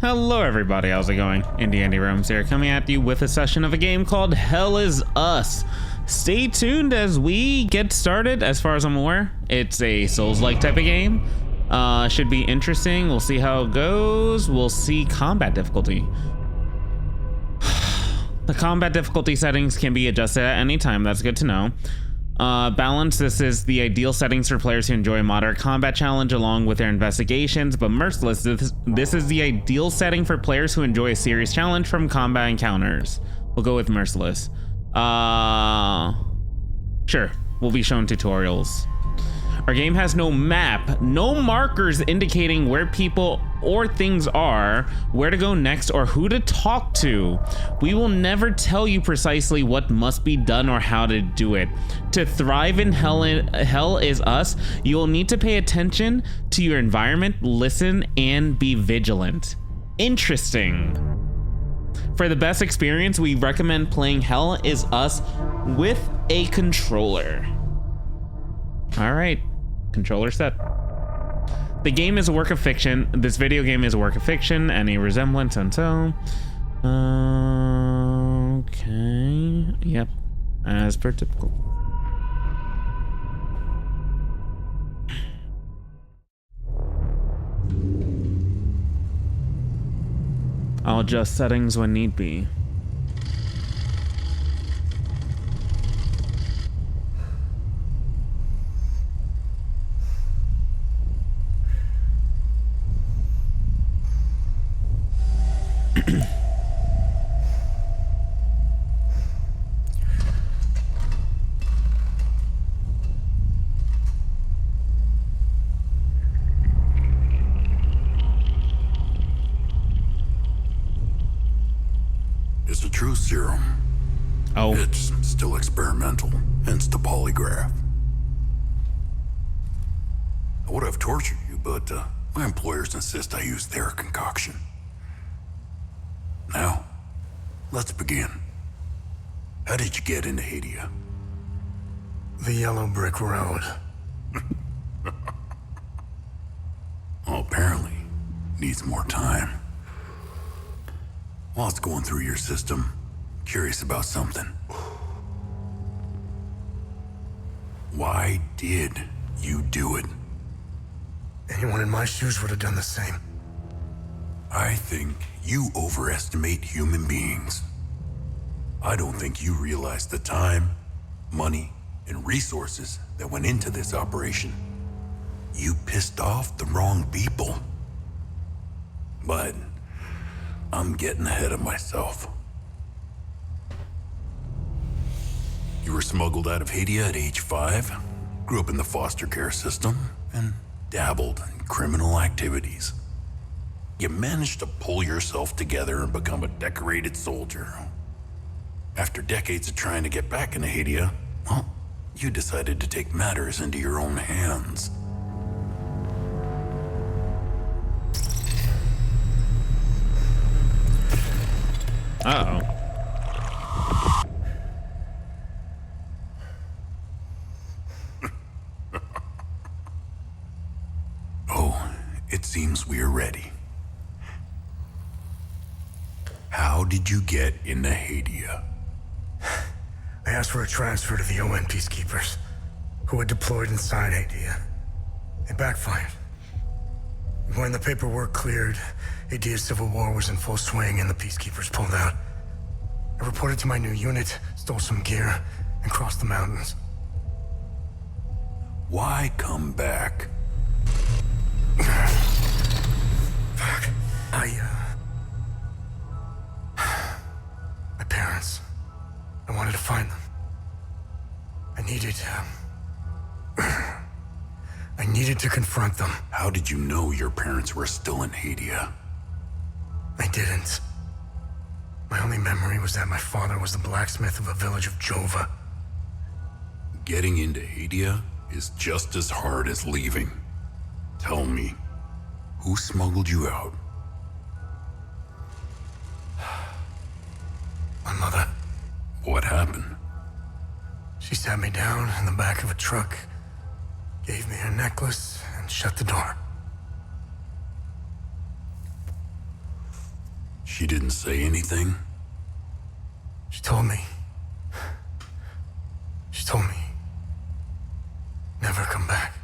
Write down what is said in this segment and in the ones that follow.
Hello everybody, how's it going? Andy Roams here, coming at you with a session of a game called Hell Is Us. Stay tuned as we get started. As far as I'm aware, it's a Souls-like type of game. Should be interesting. We'll see how it goes. We'll see combat difficulty. The combat difficulty settings can be adjusted at any time. That's good to know. Balance, this is the ideal settings for players who enjoy moderate combat challenge along with their investigations, but merciless, this is the ideal setting for players who enjoy a serious challenge from combat encounters. We'll go with merciless. Sure, we'll be shown tutorials. Our game has no map, no markers indicating where people or things are, where to go next, or who to talk to. We will never tell you precisely what must be done or how to do it. To thrive in Hell Is Us, you will need to pay attention to your environment, listen, and be vigilant. Interesting. For the best experience, we recommend playing Hell Is Us with a controller. All right, controller set. The game is a work of fiction. This video game is a work of fiction. Any resemblance and so. Okay. Yep. As per typical. I'll adjust settings when need be. It's a true serum. Oh. It's still experimental, hence the polygraph. I would have tortured you, but my employers insist I use their concoction. Now, let's begin. How did you get into Hadia? The yellow brick road. Well, apparently, needs more time. While it's going through your system, curious about something. Why did you do it? Anyone in my shoes would have done the same. I think you overestimate human beings. I don't think you realize the time, money, and resources that went into this operation. You pissed off the wrong people. But I'm getting ahead of myself. You were smuggled out of Hadia at age 5, grew up in the foster care system, and dabbled in criminal activities. You managed to pull yourself together and become a decorated soldier. After decades of trying to get back into Hadia, well, you decided to take matters into your own hands. Uh-oh. Oh, it seems we are ready. How did you get into Hadia? I asked for a transfer to the UN peacekeepers, who had deployed inside Hadia. It backfired. When the paperwork cleared, Hadia's civil war was in full swing and the peacekeepers pulled out. I reported to my new unit, stole some gear, and crossed the mountains. Why come back? Fuck. My parents. I wanted to find them. I needed to confront them. How did you know your parents were still in Hadia? I didn't. My only memory was that my father was the blacksmith of a village of Jova. Getting into Hadia is just as hard as leaving. Tell me, who smuggled you out? My mother. What happened? She sat me down in the back of a truck, gave me her necklace, and shut the door. She didn't say anything? She told me. She told me. Never come back.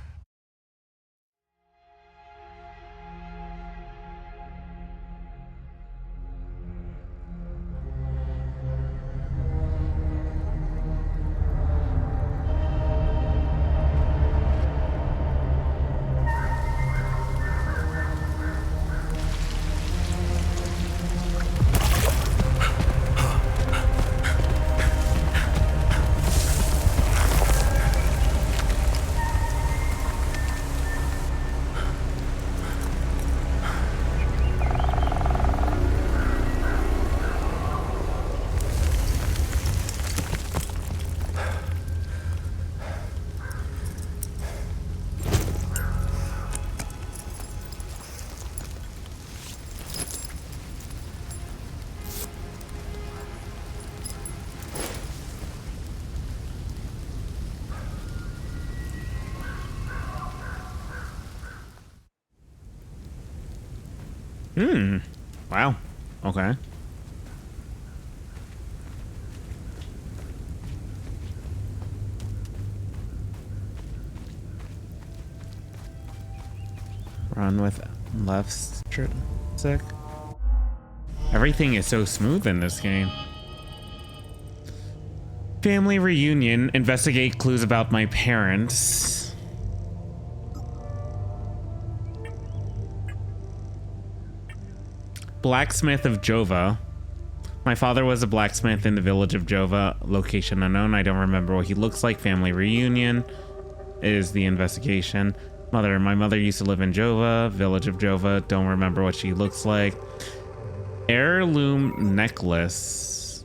Wow. Okay. Run with left stick. Everything is so smooth in this game. Family reunion. Investigate clues about my parents. Blacksmith of Jova. My father was a blacksmith in the village of Jova. Location unknown. I don't remember what he looks like. Family reunion is the investigation. Mother. My mother used to live in Jova. Village of Jova. Don't remember what she looks like. Heirloom necklace.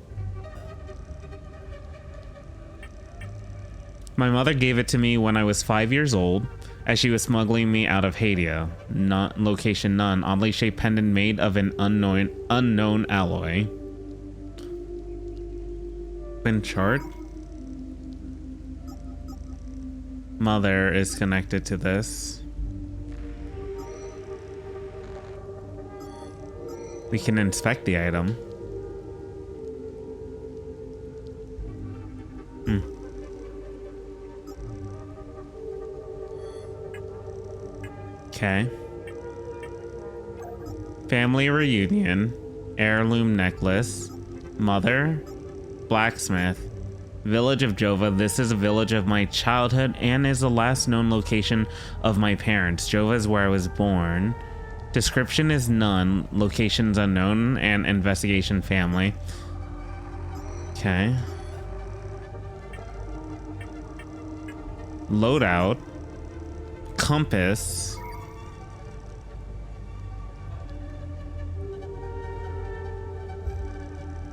My mother gave it to me when I was 5 years old, as she was smuggling me out of Hadia. Not location none. Oddly shaped pendant made of an unknown alloy. Open chart. Mother is connected to this. We can inspect the item. Okay. Family reunion. Heirloom necklace. Mother. Blacksmith. Village of Jova. This is a village of my childhood and is the last known location of my parents. Jova is where I was born. Description is none. Locations unknown. And investigation family. Okay. Loadout. Compass.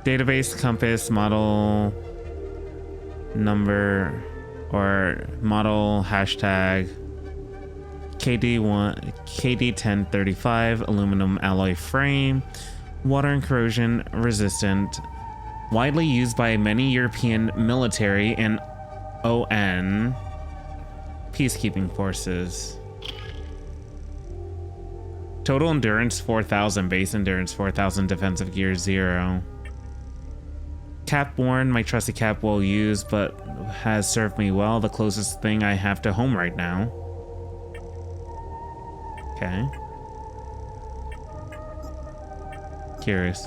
Database, compass, model number, or model hashtag KD1035, aluminum alloy frame, water and corrosion resistant, widely used by many European military and ON peacekeeping forces. Total endurance 4,000, base endurance 4,000, defensive gear 0. Cap worn, my trusty cap well used, but has served me well. The closest thing I have to home right now. Okay. Curious.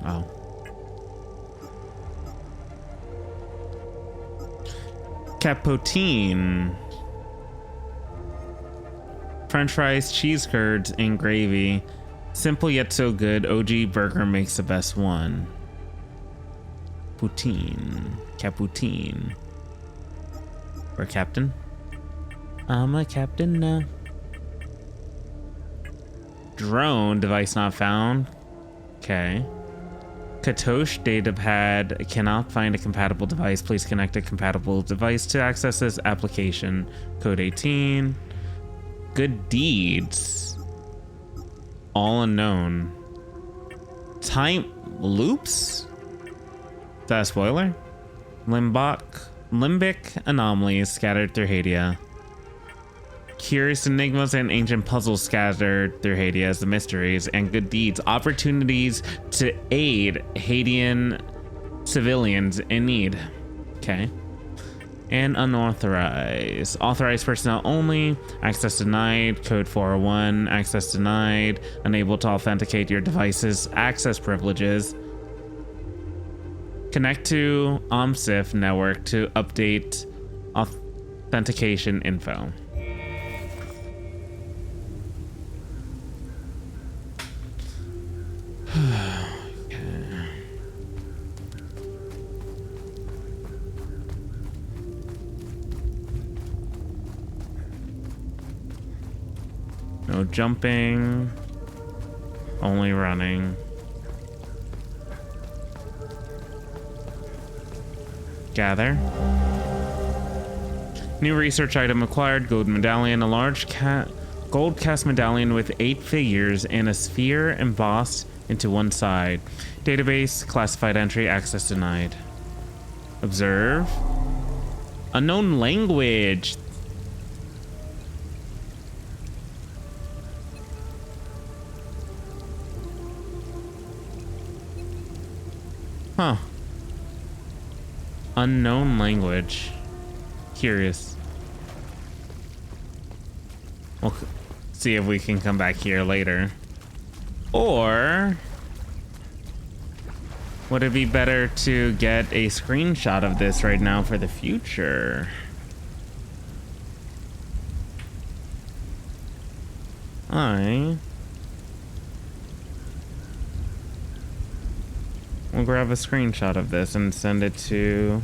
Oh. Capotine. French fries, cheese curds, and gravy. Simple yet so good. OG burger makes the best one. Poutine. Capoutine. We're captain. I'm a captain now. Drone. Device not found. Okay. Katosh datapad. Cannot find a compatible device. Please connect a compatible device to access this application. Code 18. Good deeds. All unknown. Time loops? Is that a spoiler? Limbic anomalies scattered through Hadia. Curious enigmas and ancient puzzles scattered through Haiti as the mysteries and good deeds, opportunities to aid Haitian civilians in need. Okay. And unauthorized. Authorized personnel only. Access denied. Code 401. Access denied. Unable to authenticate your device's access privileges. Connect to OMSIF network to update authentication info. No jumping, only running. Gather. New research item acquired, gold medallion, a large gold cast medallion with 8 figures and a sphere embossed into one side. Database, classified entry, access denied. Observe. Unknown language. Huh. Unknown language. Curious. We'll see if we can come back here later. Or would it be better to get a screenshot of this right now for the future? We'll grab a screenshot of this and send it to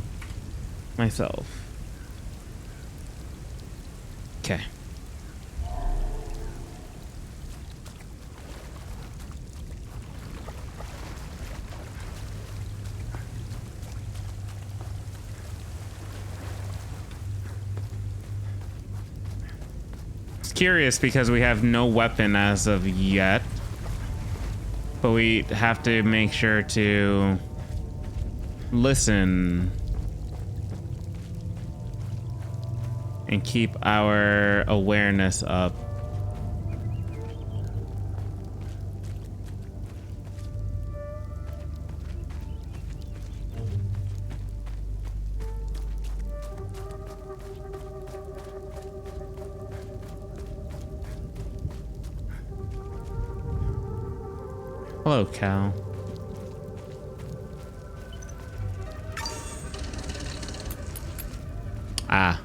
myself. Okay. It's curious because we have no weapon as of yet. But we have to make sure to listen and keep our awareness up. Hello, cow. Ah.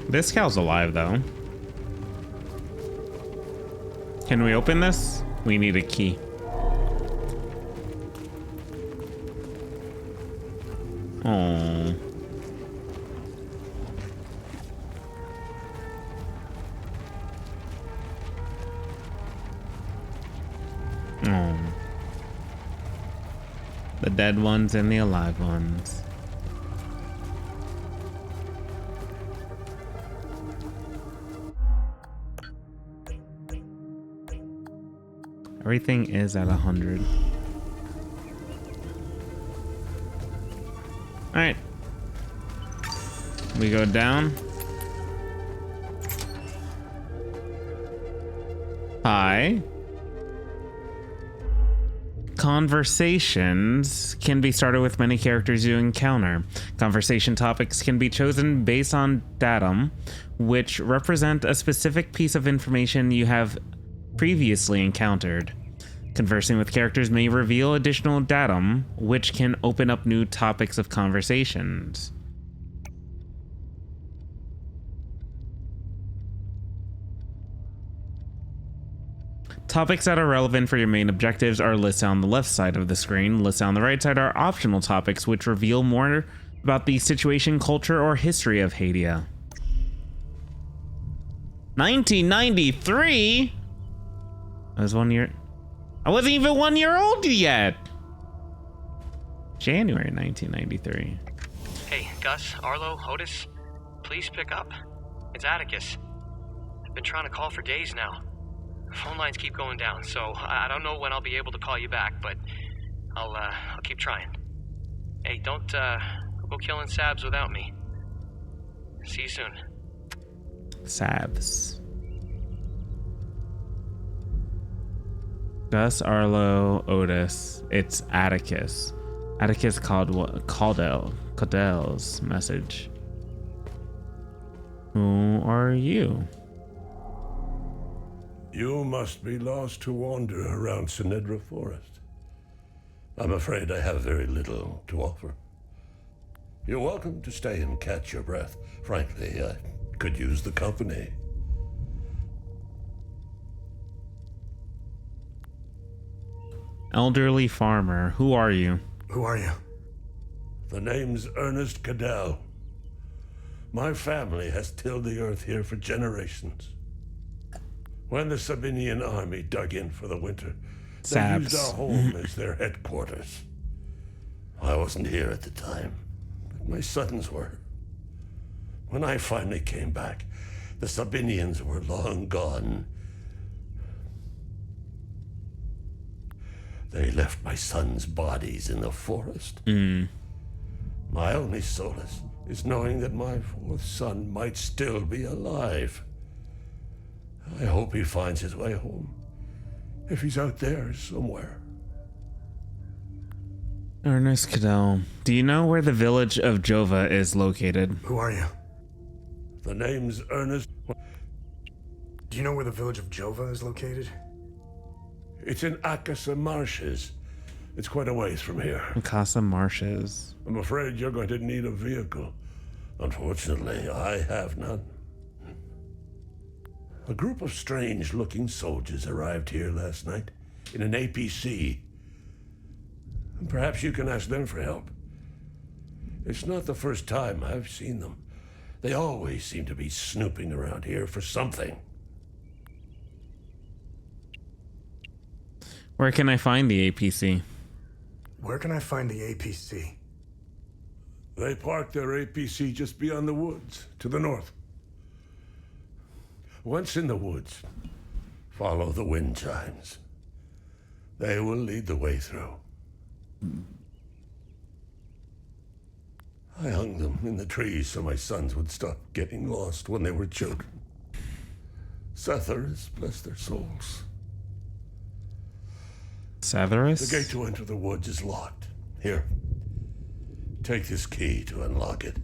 This cow's alive, though. Can we open this? We need a key. Oh. Oh. The dead ones and the alive ones. Everything is at 100. All right. We go down. Hi. Conversations can be started with many characters you encounter. Conversation topics can be chosen based on datum, which represent a specific piece of information you have previously encountered. Conversing with characters may reveal additional datum, which can open up new topics of conversations. Topics that are relevant for your main objectives are listed on the left side of the screen. Listed on the right side are optional topics which reveal more about the situation, culture, or history of Haiti. 1993? I was 1 year. I wasn't even 1 year old yet. January 1993. Hey, Gus, Arlo, Otis, please pick up. It's Atticus. I've been trying to call for days now. Phone lines keep going down, so I don't know when I'll be able to call you back, but I'll keep trying. Hey, don't go killing Sabs without me. See you soon. Sabs. Gus, Arlo, Otis. It's Atticus. Atticus Caudell's message. Who are you? You must be lost to wander around Sinedra Forest. I'm afraid I have very little to offer. You're welcome to stay and catch your breath. Frankly, I could use the company. Elderly farmer. Who are you? Who are you? The name's Ernest Cadell. My family has tilled the earth here for generations. When the Sabinian army dug in for the winter, they used our home as their headquarters. I wasn't here at the time, but my sons were. When I finally came back, the Sabinians were long gone. They left my sons' bodies in the forest. My only solace is knowing that my fourth son might still be alive. I hope he finds his way home, if he's out there somewhere. Ernest Cadell. Do you know where the village of Jova is located? Who are you? The name's Ernest. Do you know where the village of Jova is located? It's in Akasa Marshes. It's quite a ways from here. Casa Marshes. I'm afraid you're going to need a vehicle. Unfortunately, I have none. A group of strange-looking soldiers arrived here last night in an APC. Perhaps you can ask them for help. It's not the first time I've seen them. They always seem to be snooping around here for something. Where can I find the APC? Where can I find the APC? They parked their APC just beyond the woods, to the north. Once in the woods, follow the wind chimes. They will lead the way through. I hung them in the trees so my sons would stop getting lost when they were children. Setharus, bless their souls. Severus? The gate to enter the woods is locked. Here, take this key to unlock it.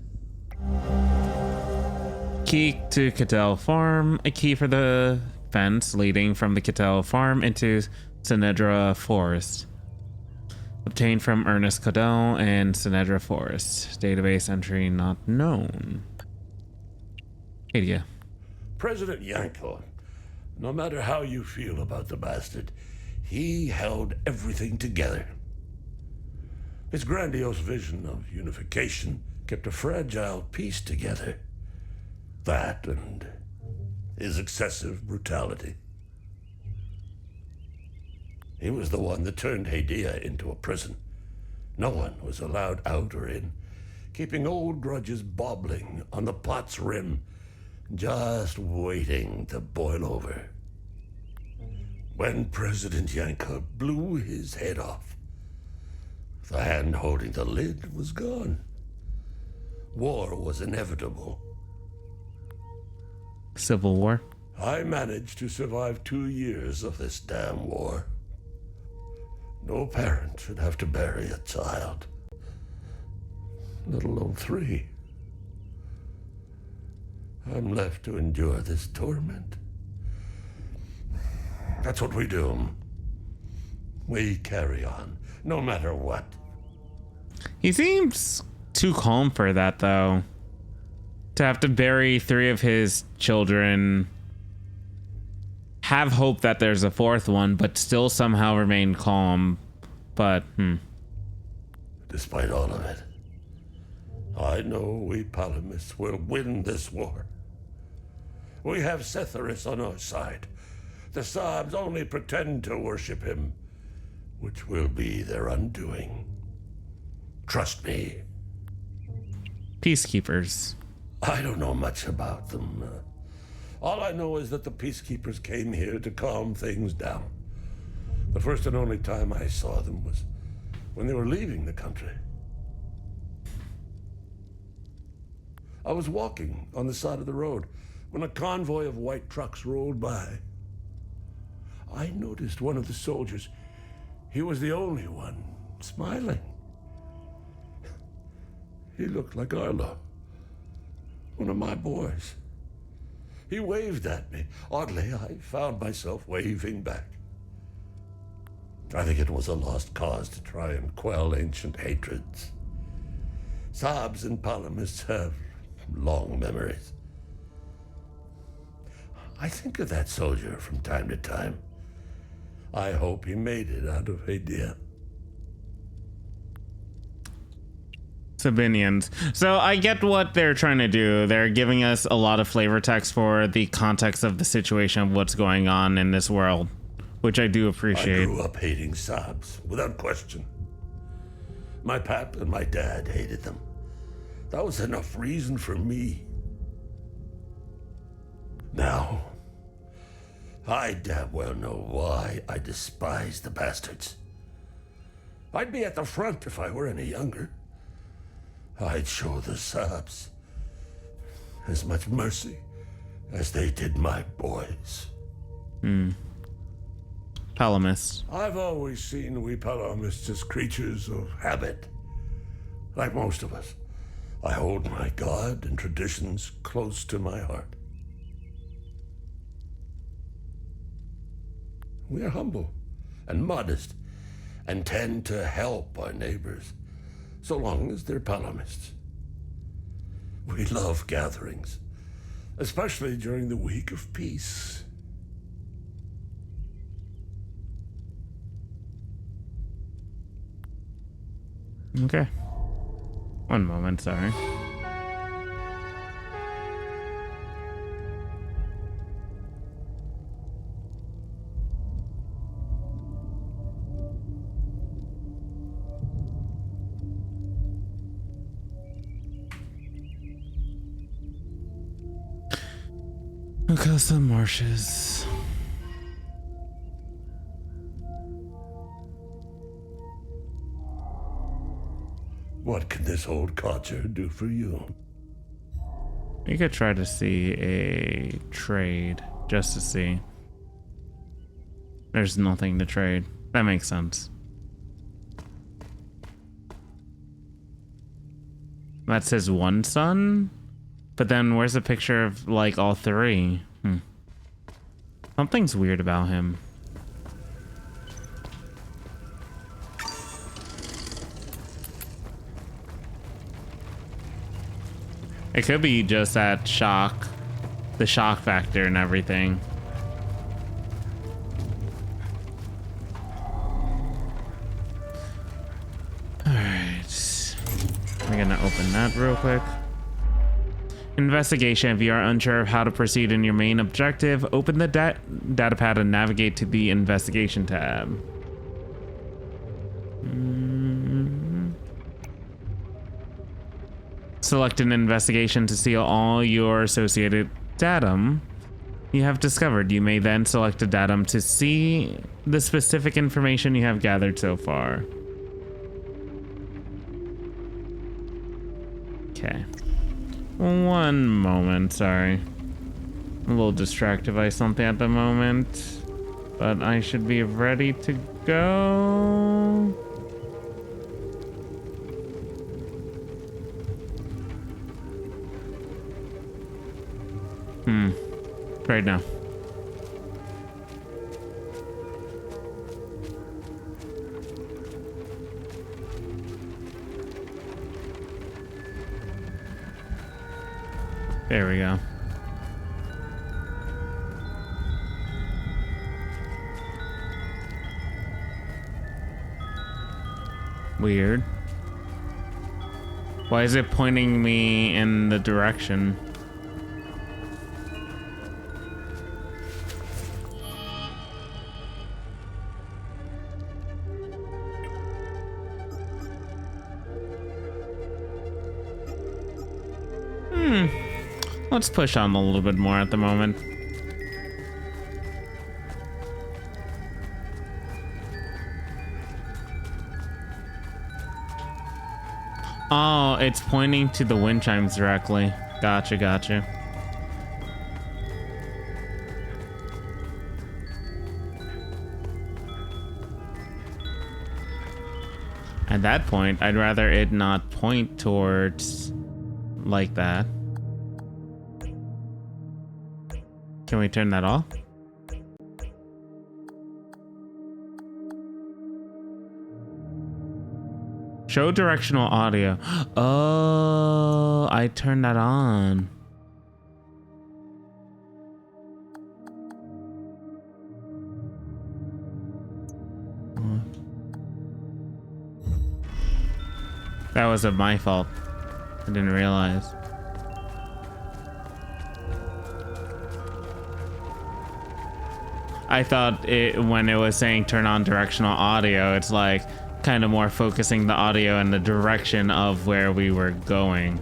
Key to Cadell Farm. A key for the fence leading from the Cadell Farm into Sinedra Forest. Obtained from Ernest Cadell and Sinedra Forest. Database entry not known. Idia. President Yanko, no matter how you feel about the bastard, he held everything together. His grandiose vision of unification kept a fragile peace together. That and his excessive brutality. He was the one that turned Hadia into a prison. No one was allowed out or in, keeping old grudges bobbling on the pot's rim, just waiting to boil over. When President Yanko blew his head off, the hand holding the lid was gone. War was inevitable. Civil War. I managed to survive 2 years of this damn war. No parent should have to bury a child, let alone 3. I'm left to endure this torment. That's what we do. We carry on, no matter what. He seems too calm for that, though. To have to bury 3 of his children, have hope that there's a 4th one, but still somehow remain calm. But, Despite all of it, I know we Palamists will win this war. We have Setharus on our side. The Saabs only pretend to worship him, which will be their undoing. Trust me. Peacekeepers. I don't know much about them. All I know is that the peacekeepers came here to calm things down. The first and only time I saw them was when they were leaving the country. I was walking on the side of the road when a convoy of white trucks rolled by. I noticed one of the soldiers. He was the only one smiling. He looked like Arlo, one of my boys. He waved at me. Oddly, I found myself waving back. I think it was a lost cause to try and quell ancient hatreds. Saabs and Palamists have long memories. I think of that soldier from time to time. I hope he made it out of Hadia. Sabinians. So I get what they're trying to do. They're giving us a lot of flavor text for the context of the situation of what's going on in this world, which I do appreciate. I grew up hating Saabs, without question. My pap and my dad hated them. That was enough reason for me. Now, I damn well know why I despise the bastards. I'd be at the front if I were any younger. I'd show the Saabs as much mercy as they did my boys. Palamists. I've always seen we Palamists as creatures of habit. Like most of us, I hold my God and traditions close to my heart. We are humble and modest and tend to help our neighbors, so long as they're Palamists. We love gatherings, especially during the week of peace. Okay. One moment, sorry. Across the marshes. What can this old codger do for you? You could try to see a trade, just to see. There's nothing to trade. That makes sense. That's his one son? But then where's the picture of, like, all three? Something's weird about him. It could be just that shock. The shock factor and everything. Alright. We're gonna open that real quick. Investigation. If you are unsure of how to proceed in your main objective, open the datapad and navigate to the investigation tab. Select an investigation to see all your associated datum you have discovered. You may then select a datum to see the specific information you have gathered so far. Okay. One moment, sorry. I'm a little distracted by something at the moment, but I should be ready to go. Right now. There we go. Weird. Why is it pointing me in the direction? Let's push on a little bit more at the moment. Oh, it's pointing to the wind chimes directly. Gotcha, gotcha. At that point, I'd rather it not point towards like that. Can we turn that off? Show directional audio. Oh, I turned that on. That was my fault. I didn't realize. I thought when it was saying turn on directional audio, it's like kind of more focusing the audio in the direction of where we were going.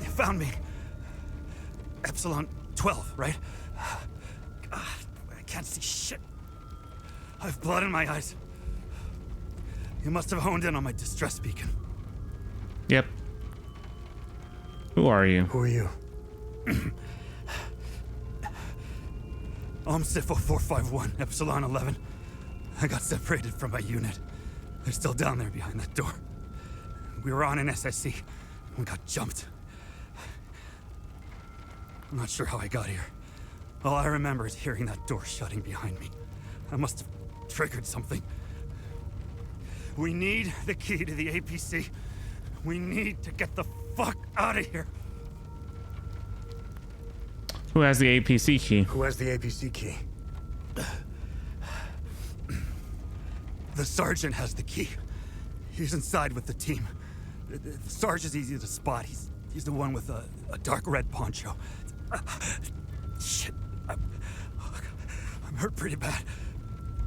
You found me. Epsilon 12, right? God, I can't see shit. I have blood in my eyes. You must have honed in on my distress beacon. Yep. Who are you? Who are you? I'm Sifo 451, Epsilon 11. I got separated from my unit. They're still down there behind that door. We were on an SSC and got jumped. I'm not sure how I got here. All I remember is hearing that door shutting behind me. I must have triggered something. We need the key to the APC. We need to get the fuck out of here. Who has the APC key? Who has the APC key? The sergeant has the key. He's inside with the team. The sergeant's easy to spot. He's the one with a dark red poncho. Shit. I'm hurt pretty bad.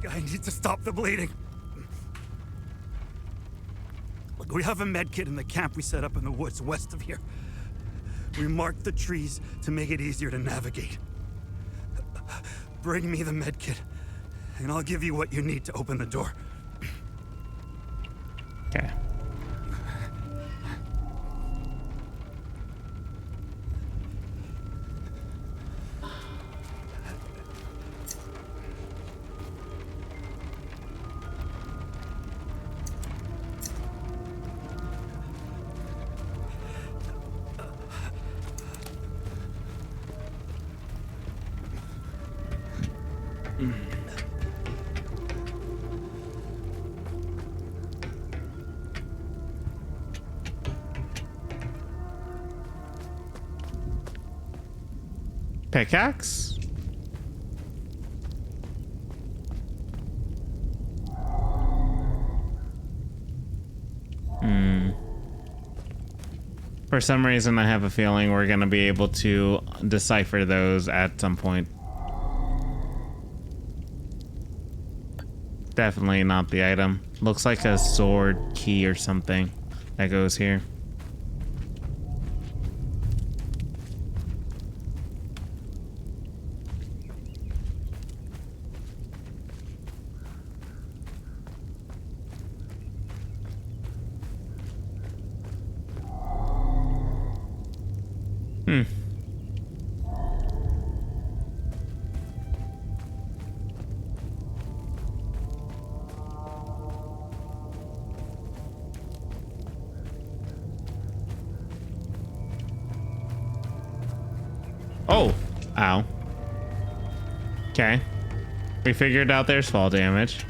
I need to stop the bleeding. Look, we have a med kit in the camp we set up in the woods west of here. We marked the trees to make it easier to navigate. Bring me the med kit, and I'll give you what you need to open the door. Okay. Pickaxe? For some reason, I have a feeling we're going to be able to decipher those at some point. Definitely not the item. Looks like a sword key or something that goes here. Oh, ow. Okay. We figured out there's fall damage.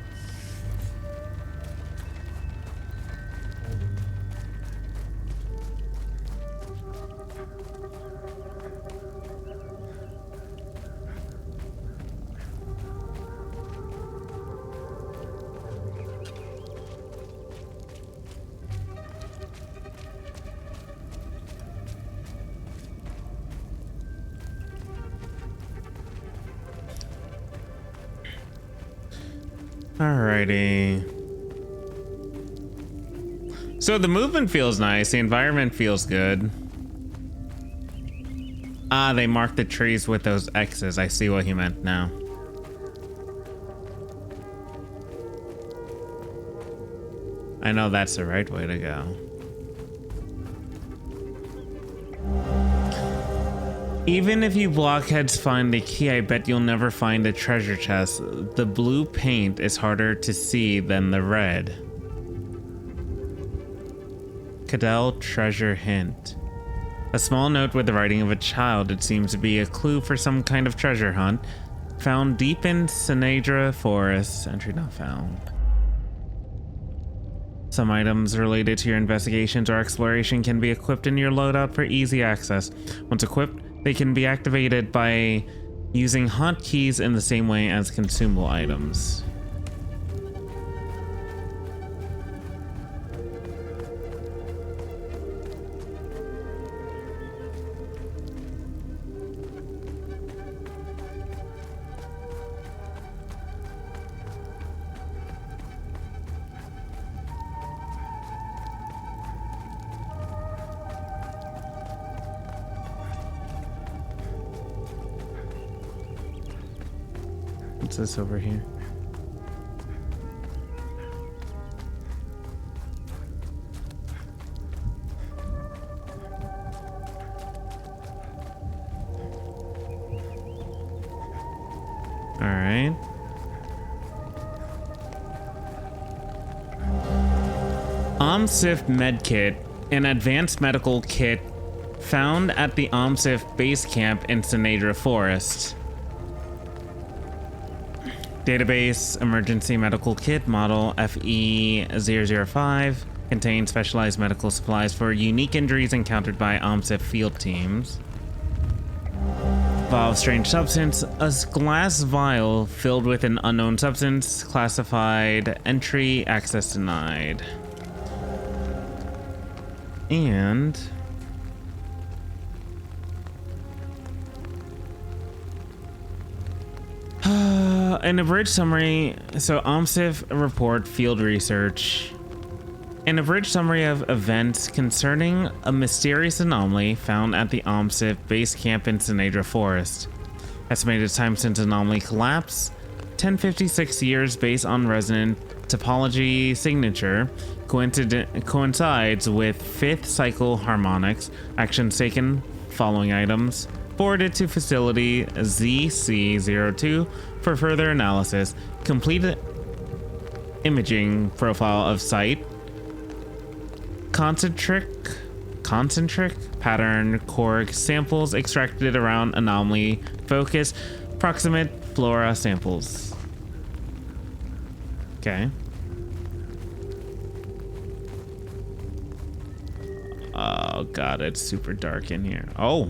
Alrighty. So the movement feels nice. The environment feels good. Ah, they marked the trees with those X's. I see what he meant now. I know that's the right way to go. Even if you blockheads find the key, I bet you'll never find the treasure chest. The blue paint is harder to see than the red. Cadell treasure hint. A small note with the writing of a child. It seems to be a clue for some kind of treasure hunt. Found deep in Sinadra Forest. Entry not found. Some items related to your investigations or exploration can be equipped in your loadout for easy access. Once equipped, they can be activated by using hotkeys in the same way as consumable items. What's this over here? All right. OMSIF medkit, an advanced medical kit found at the OMSIF base camp in Sinadra Forest. Database emergency medical kit model FE005 contains specialized medical supplies for unique injuries encountered by OMSIF field teams. Vial of strange substance, a glass vial filled with an unknown substance, classified entry, access denied. And an abridged summary. So OMSIF report field research. An abridged summary of events concerning a mysterious anomaly found at the OMSIF base camp in Sinadra Forest. Estimated time since anomaly collapse, 1056 years based on resonant topology signature, coincides with 5th cycle harmonics. Actions taken, following items. Forwarded to facility ZC02 for further analysis. Complete imaging profile of site. Concentric pattern core samples extracted around anomaly focus. Proximate flora samples. Okay. Oh god, it's super dark in here. Oh.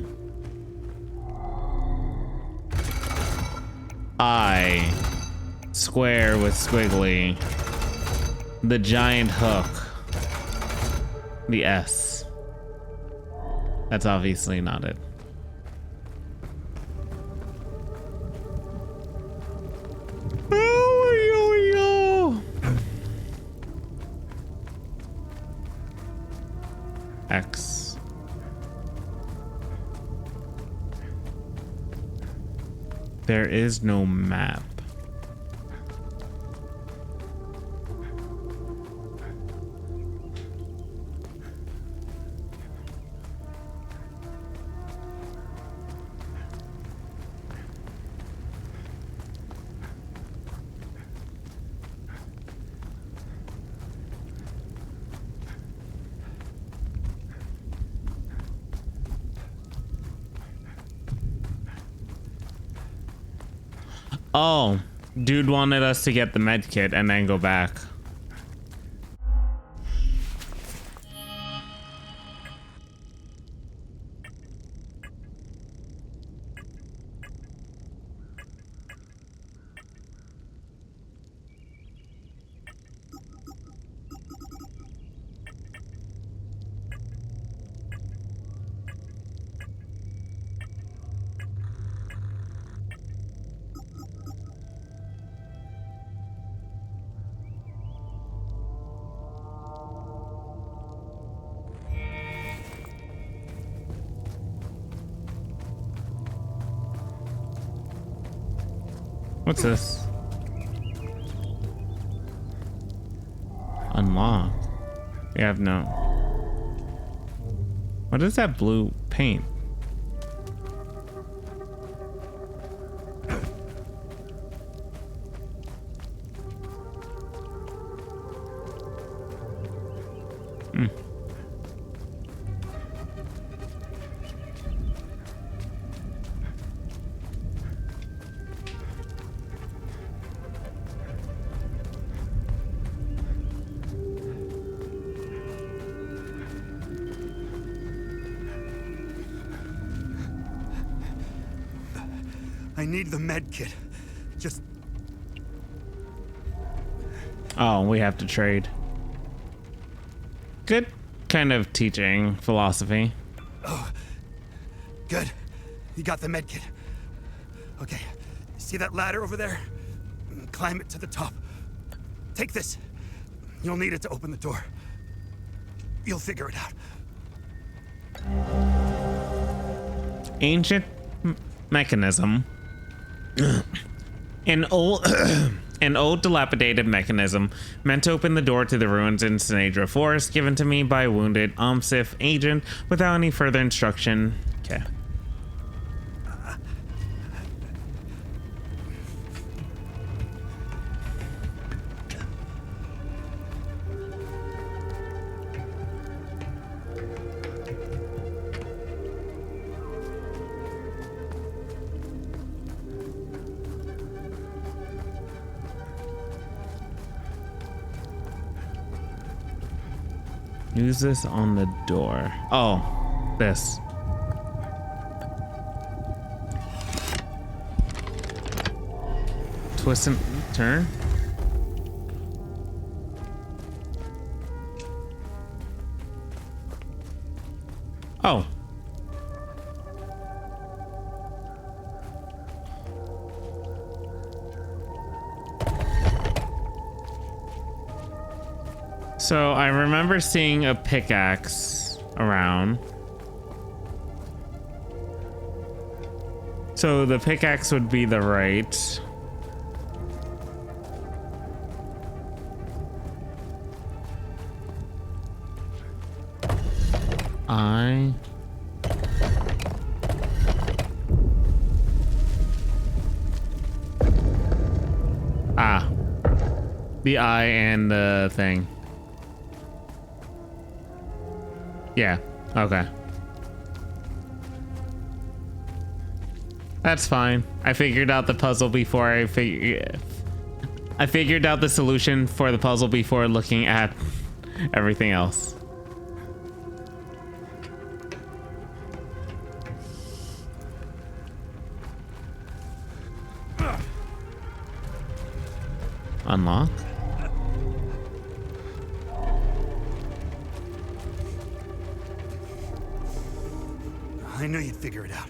I. Square with squiggly. The giant hook. The S. That's obviously not it. X. There is no map. Oh, dude wanted us to get the med kit and then go back. What's this? Unlock. We have no. What is that blue paint? I need the med kit. Just... Oh, we have to trade. Good kind of teaching philosophy. Oh, good. You got the med kit. Okay, see that ladder over there? Climb it to the top. Take this. You'll need it to open the door. You'll figure it out. Ancient mechanism. An old dilapidated mechanism meant to open the door to the ruins in Sinedra Forest, given to me by a wounded OMSIF agent without any further instruction. Okay. Use this on the door. Oh, this. Twist and turn. Oh. So I remember seeing a pickaxe around. So the pickaxe would be the right. The eye and the thing. Yeah, okay. That's fine. I figured out the puzzle before I figured out the solution for the puzzle before looking at everything else. Unlock? I knew you'd figure it out.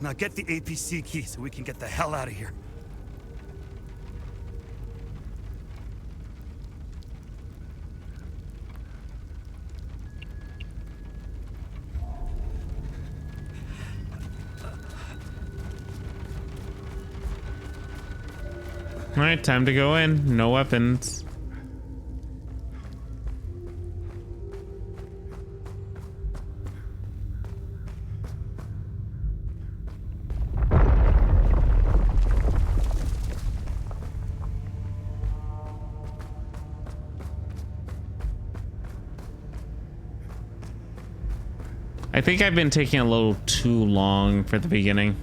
Now get the APC key so we can get the hell out of here. All right, time to go in. No weapons. I think I've been taking a little too long for the beginning.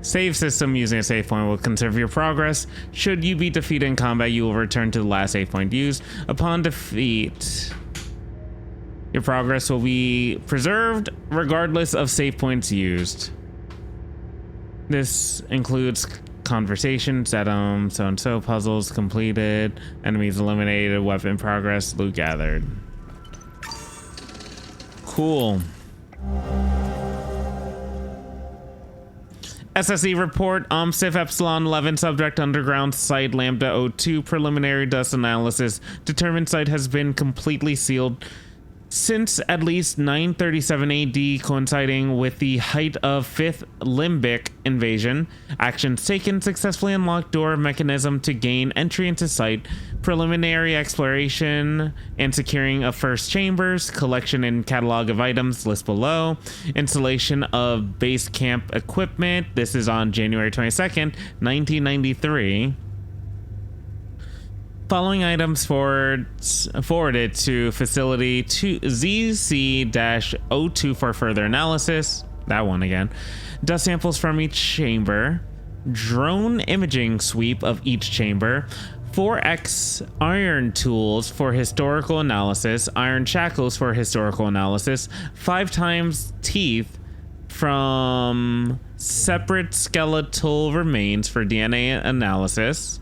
Save system using a save point will conserve your progress. Should you be defeated in combat, you will return to the last save point used. Upon defeat, your progress will be preserved regardless of save points used. This includes conversations, so-and-so puzzles completed, enemies eliminated, weapon progress, loot gathered. Cool. SSE report, Sif Epsilon 11 subject underground site Lambda 02 preliminary dust analysis determined site has been completely sealed since at least 937 AD, coinciding with the height of 5th Limbic invasion. Actions taken: successfully unlocked door mechanism to gain entry into site, preliminary exploration and securing of first chambers, collection and catalog of items list below, installation of base camp equipment. This is on January 22nd, 1993. Following items forwarded to facility ZC-02 for further analysis. That one again. Dust samples from each chamber. Drone imaging sweep of each chamber. 4X iron tools for historical analysis. Iron shackles for historical analysis. 5 times teeth from separate skeletal remains for DNA analysis.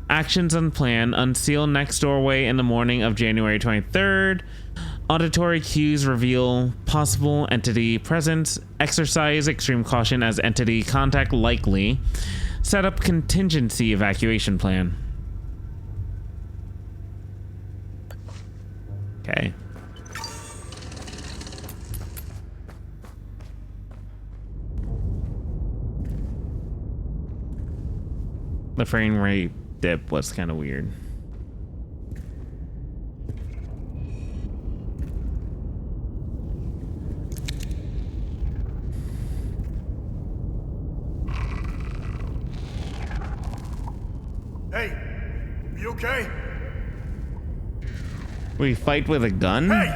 Actions unplanned. Unseal next doorway in the morning of January 23rd. Auditory cues reveal possible entity presence. Exercise extreme caution as entity contact likely. Set up contingency evacuation plan. Okay. The frame rate dip was kind of weird. Hey, you okay? We fight with a gun? Hey!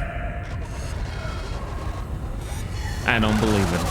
I don't believe it.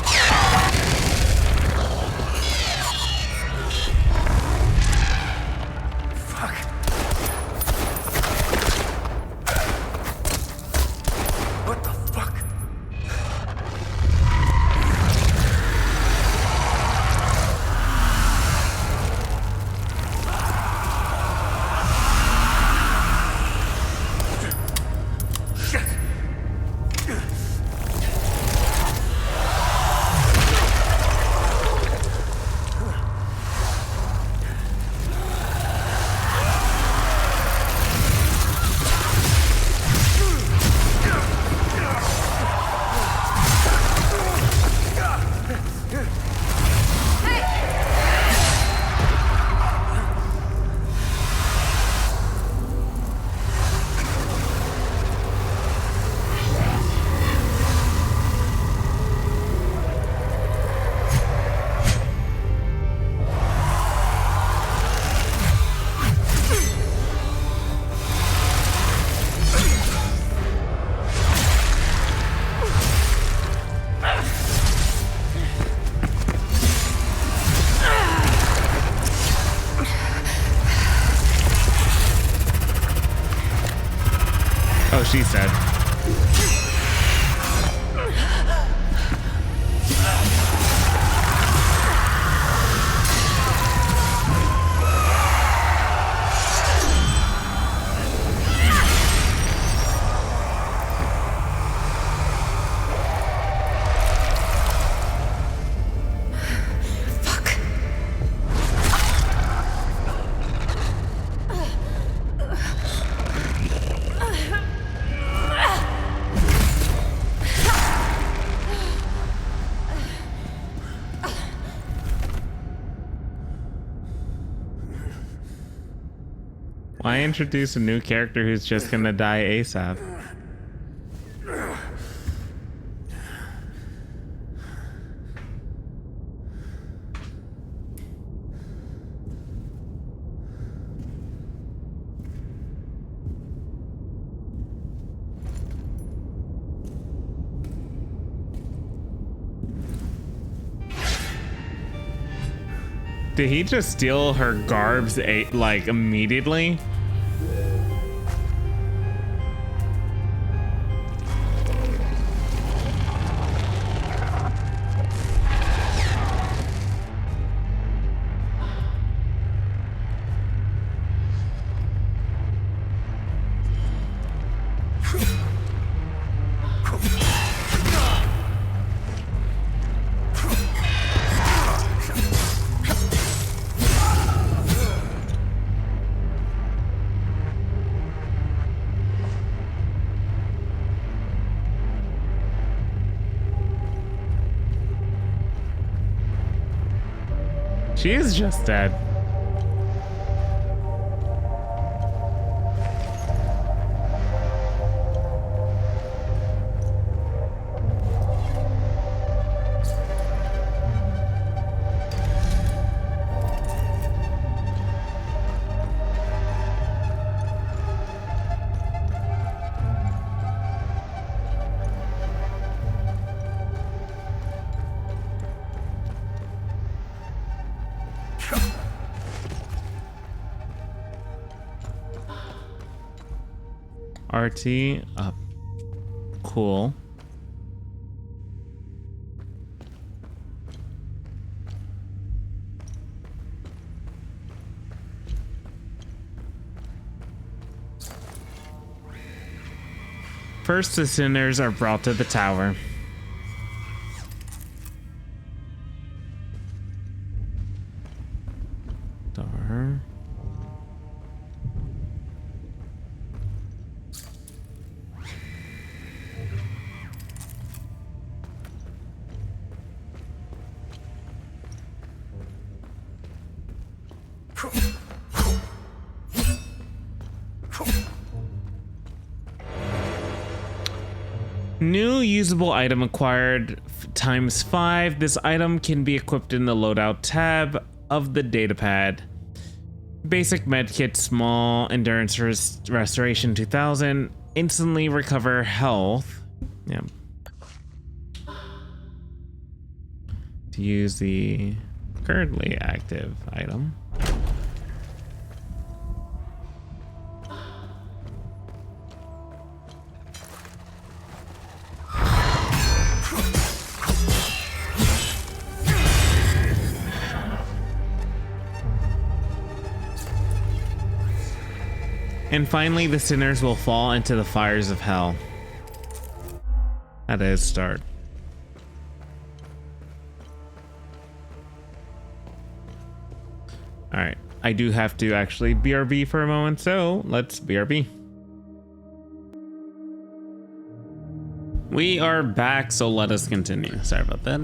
She said. Why introduce a new character who's just gonna die ASAP? Did he just steal her garbs like immediately? She is just dead. RT up. Cool. First, the sinners are brought to the tower. Door. New usable item acquired ×5. This item can be equipped in the loadout tab of the datapad. Basic medkit, small endurance restoration 2000. Instantly recover health. Yep. To use the currently active item. And finally, the sinners will fall into the fires of hell. That is start. All right, I do have to actually BRB for a moment, so let's BRB. We are back, so let us continue. Sorry about that.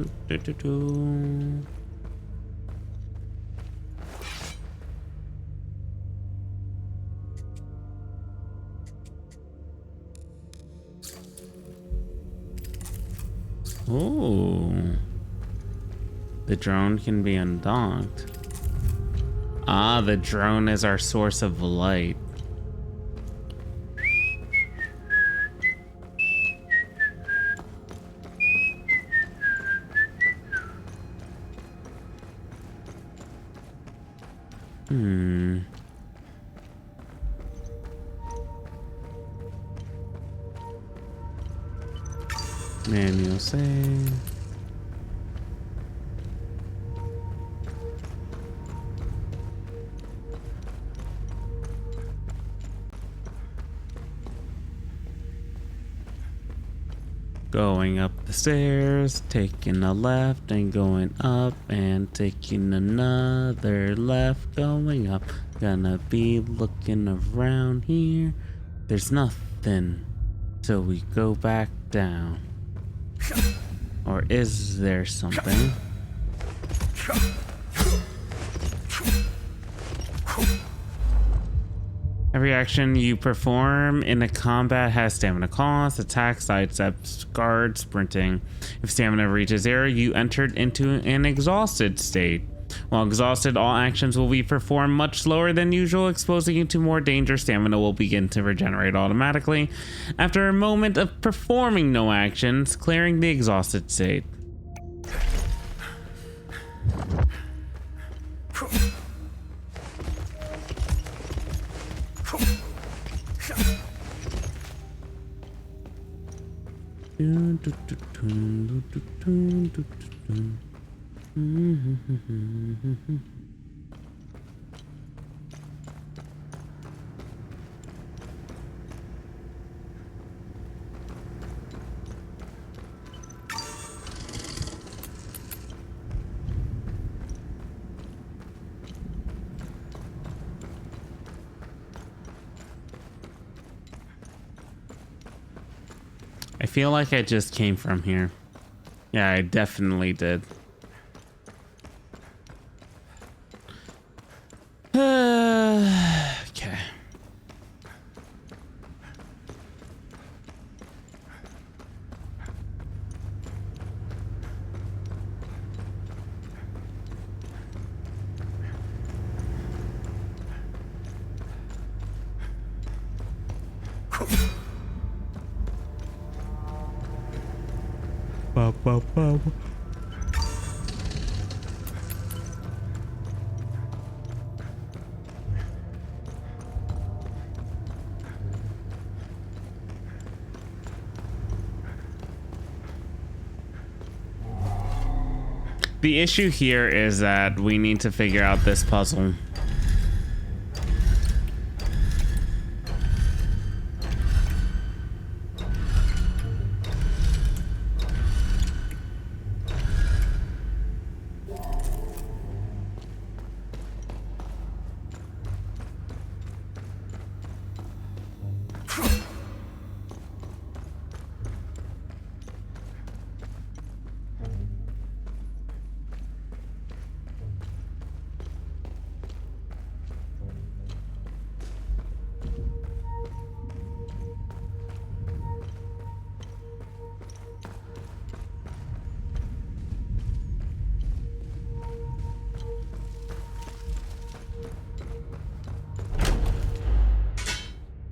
Ooh. The drone can be undocked. Ah, the drone is our source of light. Manual save. Going up the stairs, taking a left and going up and taking another left, going up. Gonna be looking around here. There's nothing, so we go back down. Or is there something? Every action you perform in a combat has stamina cost, attack, sidestep, guard, sprinting. If stamina reaches 0, you entered into an exhausted state. While exhausted, all actions will be performed much slower than usual, exposing you to more danger. Stamina will begin to regenerate automatically after a moment of performing no actions, clearing the exhausted state. I feel like I just came from here. Yeah, I definitely did. Ba, ba, ba. The issue here is that we need to figure out this puzzle.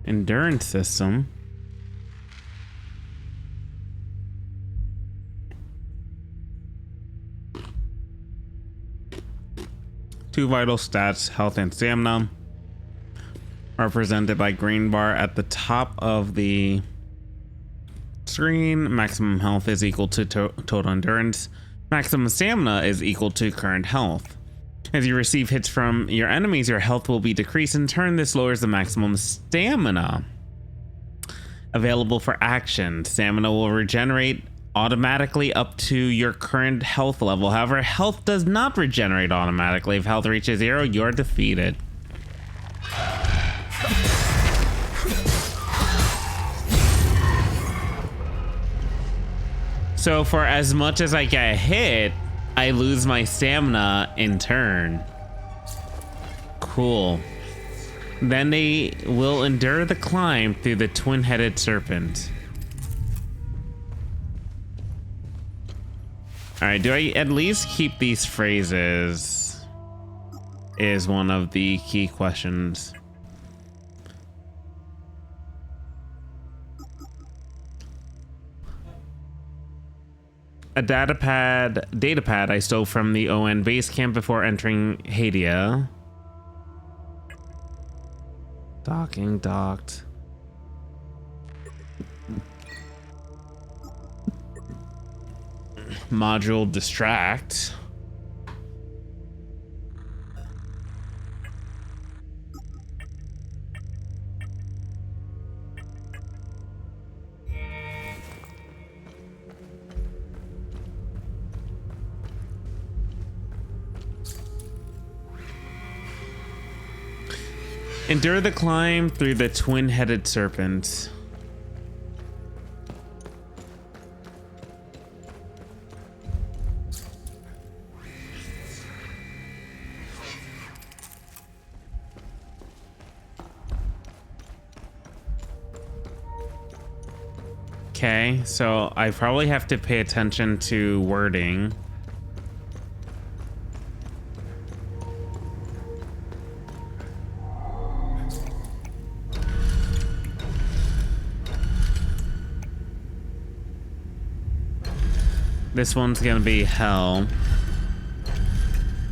Endurance system. Two vital stats, health and stamina, represented by green bar at the top of the screen. Maximum health is equal to total endurance. Maximum stamina is equal to current health. As you receive hits from your enemies, your health will be decreased. In turn, this lowers the maximum stamina available for action. Stamina will regenerate automatically up to your current health level. However, health does not regenerate automatically. If health reaches 0, you're defeated. So for as much as I get hit, I lose my stamina in turn. Cool. Then they will endure the climb through the twin-headed serpent. Alright, do I at least keep these phrases? Is one of the key questions. A datapad I stole from the ON base camp before entering Hadia. Docking, docked. Module distract. Endure the climb through the twin-headed serpent. Okay, so I probably have to pay attention to wording. This one's gonna be hell.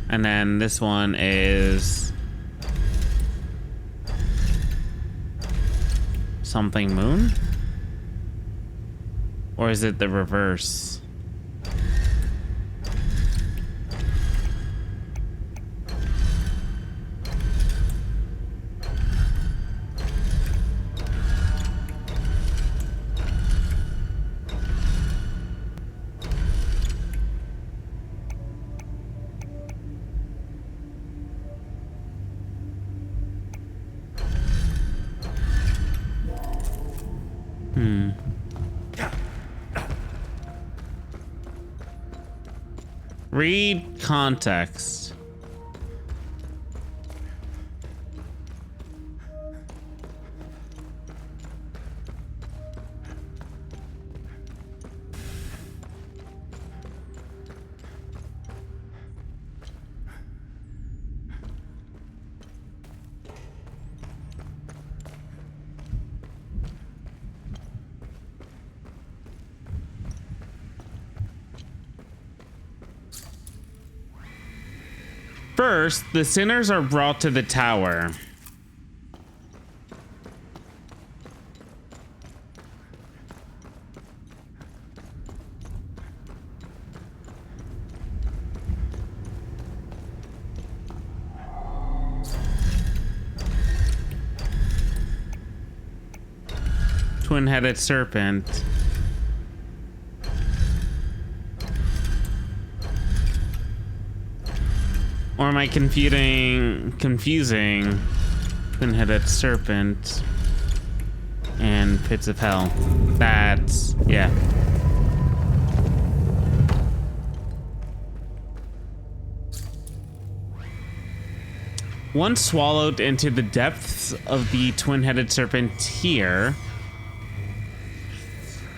And then this one is something moon? Or is it the reverse? Read context. First, the sinners are brought to the tower. Twin-headed serpent. Or am I confusing twin-headed serpent and pits of hell? That's, yeah. Once swallowed into the depths of the twin-headed serpent TR,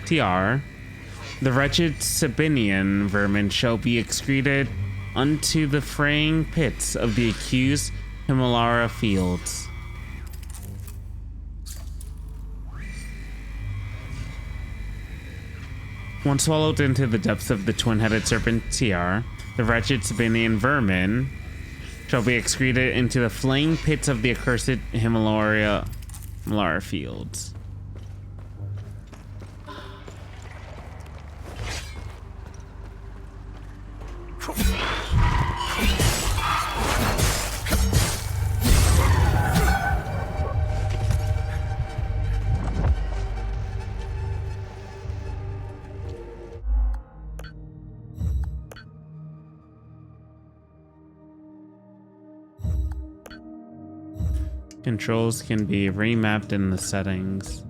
the wretched Sabinian vermin shall be excreted unto the fraying pits of the accused Himalara fields. Once swallowed into the depths of the twin-headed serpent TR, the wretched Sabinian vermin shall be excreted into the flaying pits of the accursed Himalara fields. Controls can be remapped in the settings.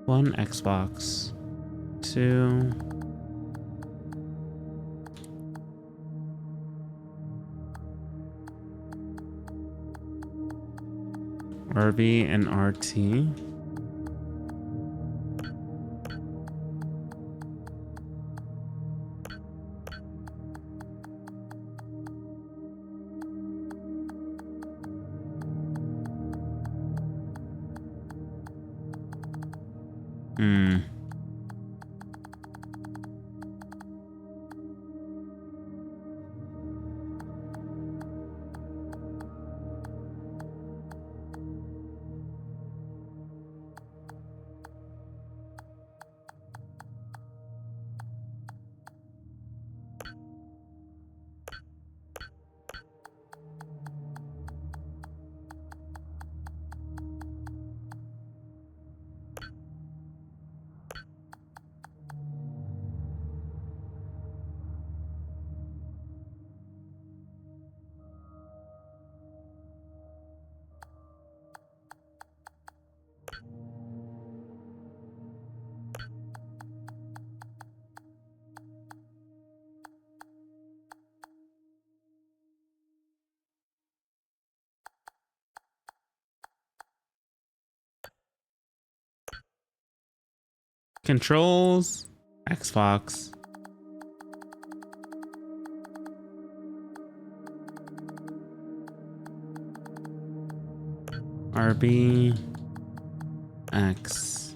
One Xbox, 2. RB and RT. Controls, Xbox. RB, X.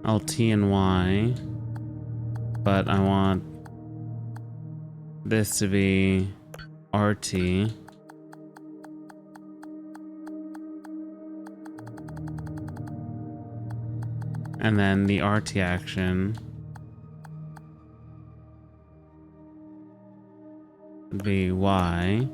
LT and Y. But I want this to be RT. And then the RT action would be Y.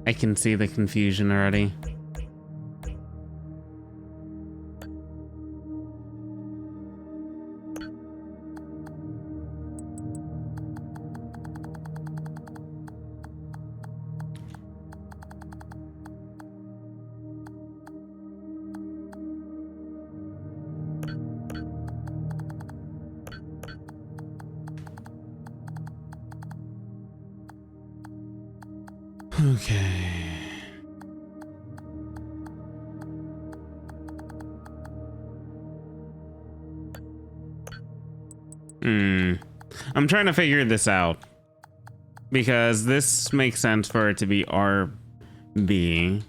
I can see the confusion already. Okay. I'm trying to figure this out because this makes sense for it to be RB.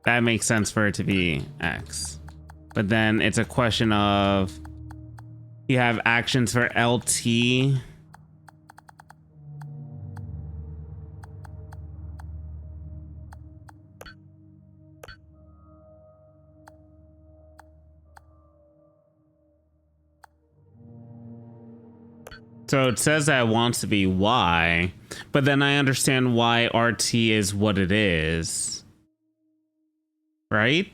That makes sense for it to be X. But then it's a question of you have actions for LT. So it says that it wants to be Y, but then I understand why RT is what it is. Right?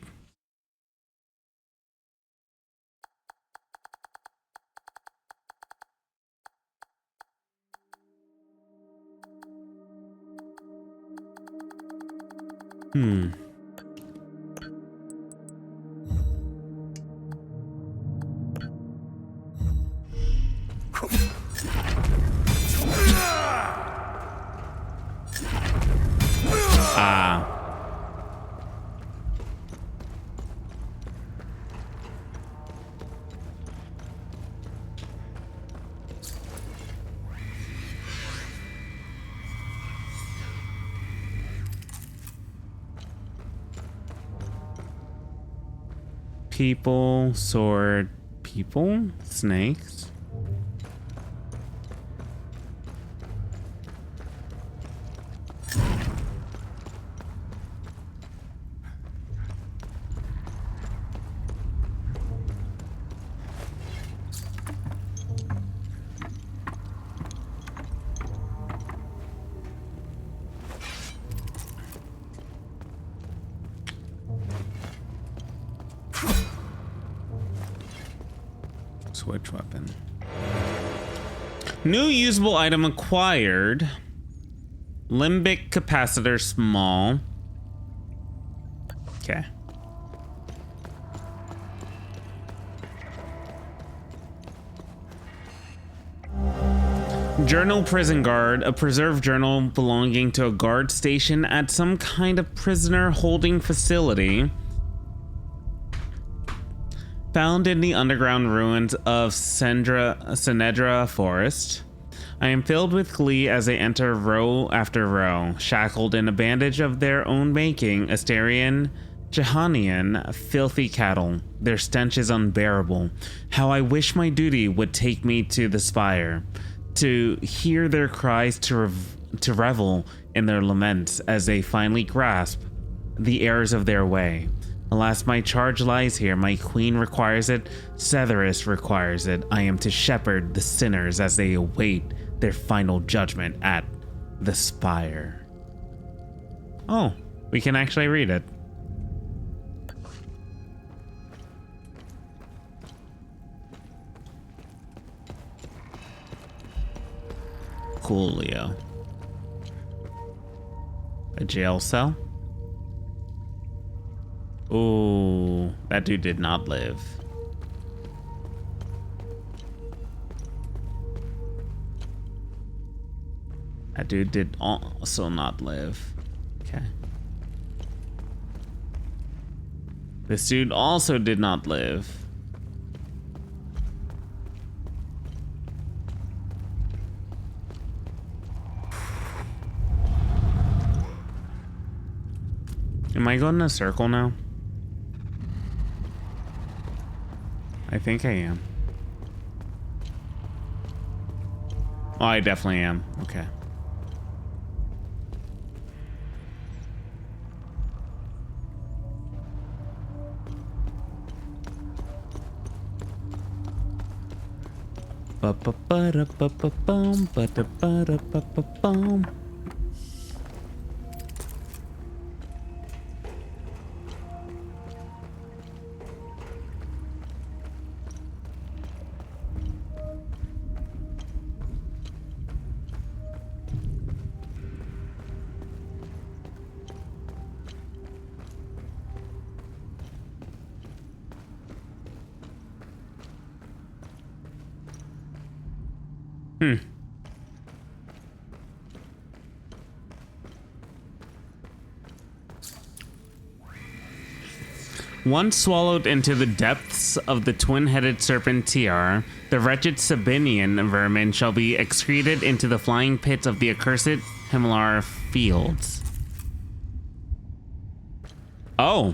Ah. People, sword, people, snakes. Switch weapon. New usable item acquired. Limbic capacitor small. Okay. Journal prison guard, a preserved journal belonging to a guard station at some kind of prisoner holding facility. Found in the underground ruins of Senedra Forest. I am filled with glee as I enter row after row, shackled in a bandage of their own making, Asterian, Jahanian, filthy cattle. Their stench is unbearable. How I wish my duty would take me to the spire, to hear their cries, to revel in their laments as they finally grasp the errors of their way. Alas, my charge lies here. My queen requires it. Cetherus requires it. I am to shepherd the sinners as they await their final judgment at the spire. Oh, we can actually read it. Coolio. A jail cell? Ooh, that dude did not live. That dude did also not live. Okay. This dude also did not live. Am I going in a circle now? I think I am. Oh, I definitely am. Okay. Ba-ba-ba-da-ba-ba-bum, ba-da-ba-da-ba-ba-bum. Once swallowed into the depths of the twin-headed serpent Tiar, the wretched Sabinian vermin shall be excreted into the flying pits of the accursed Himlar fields. Oh.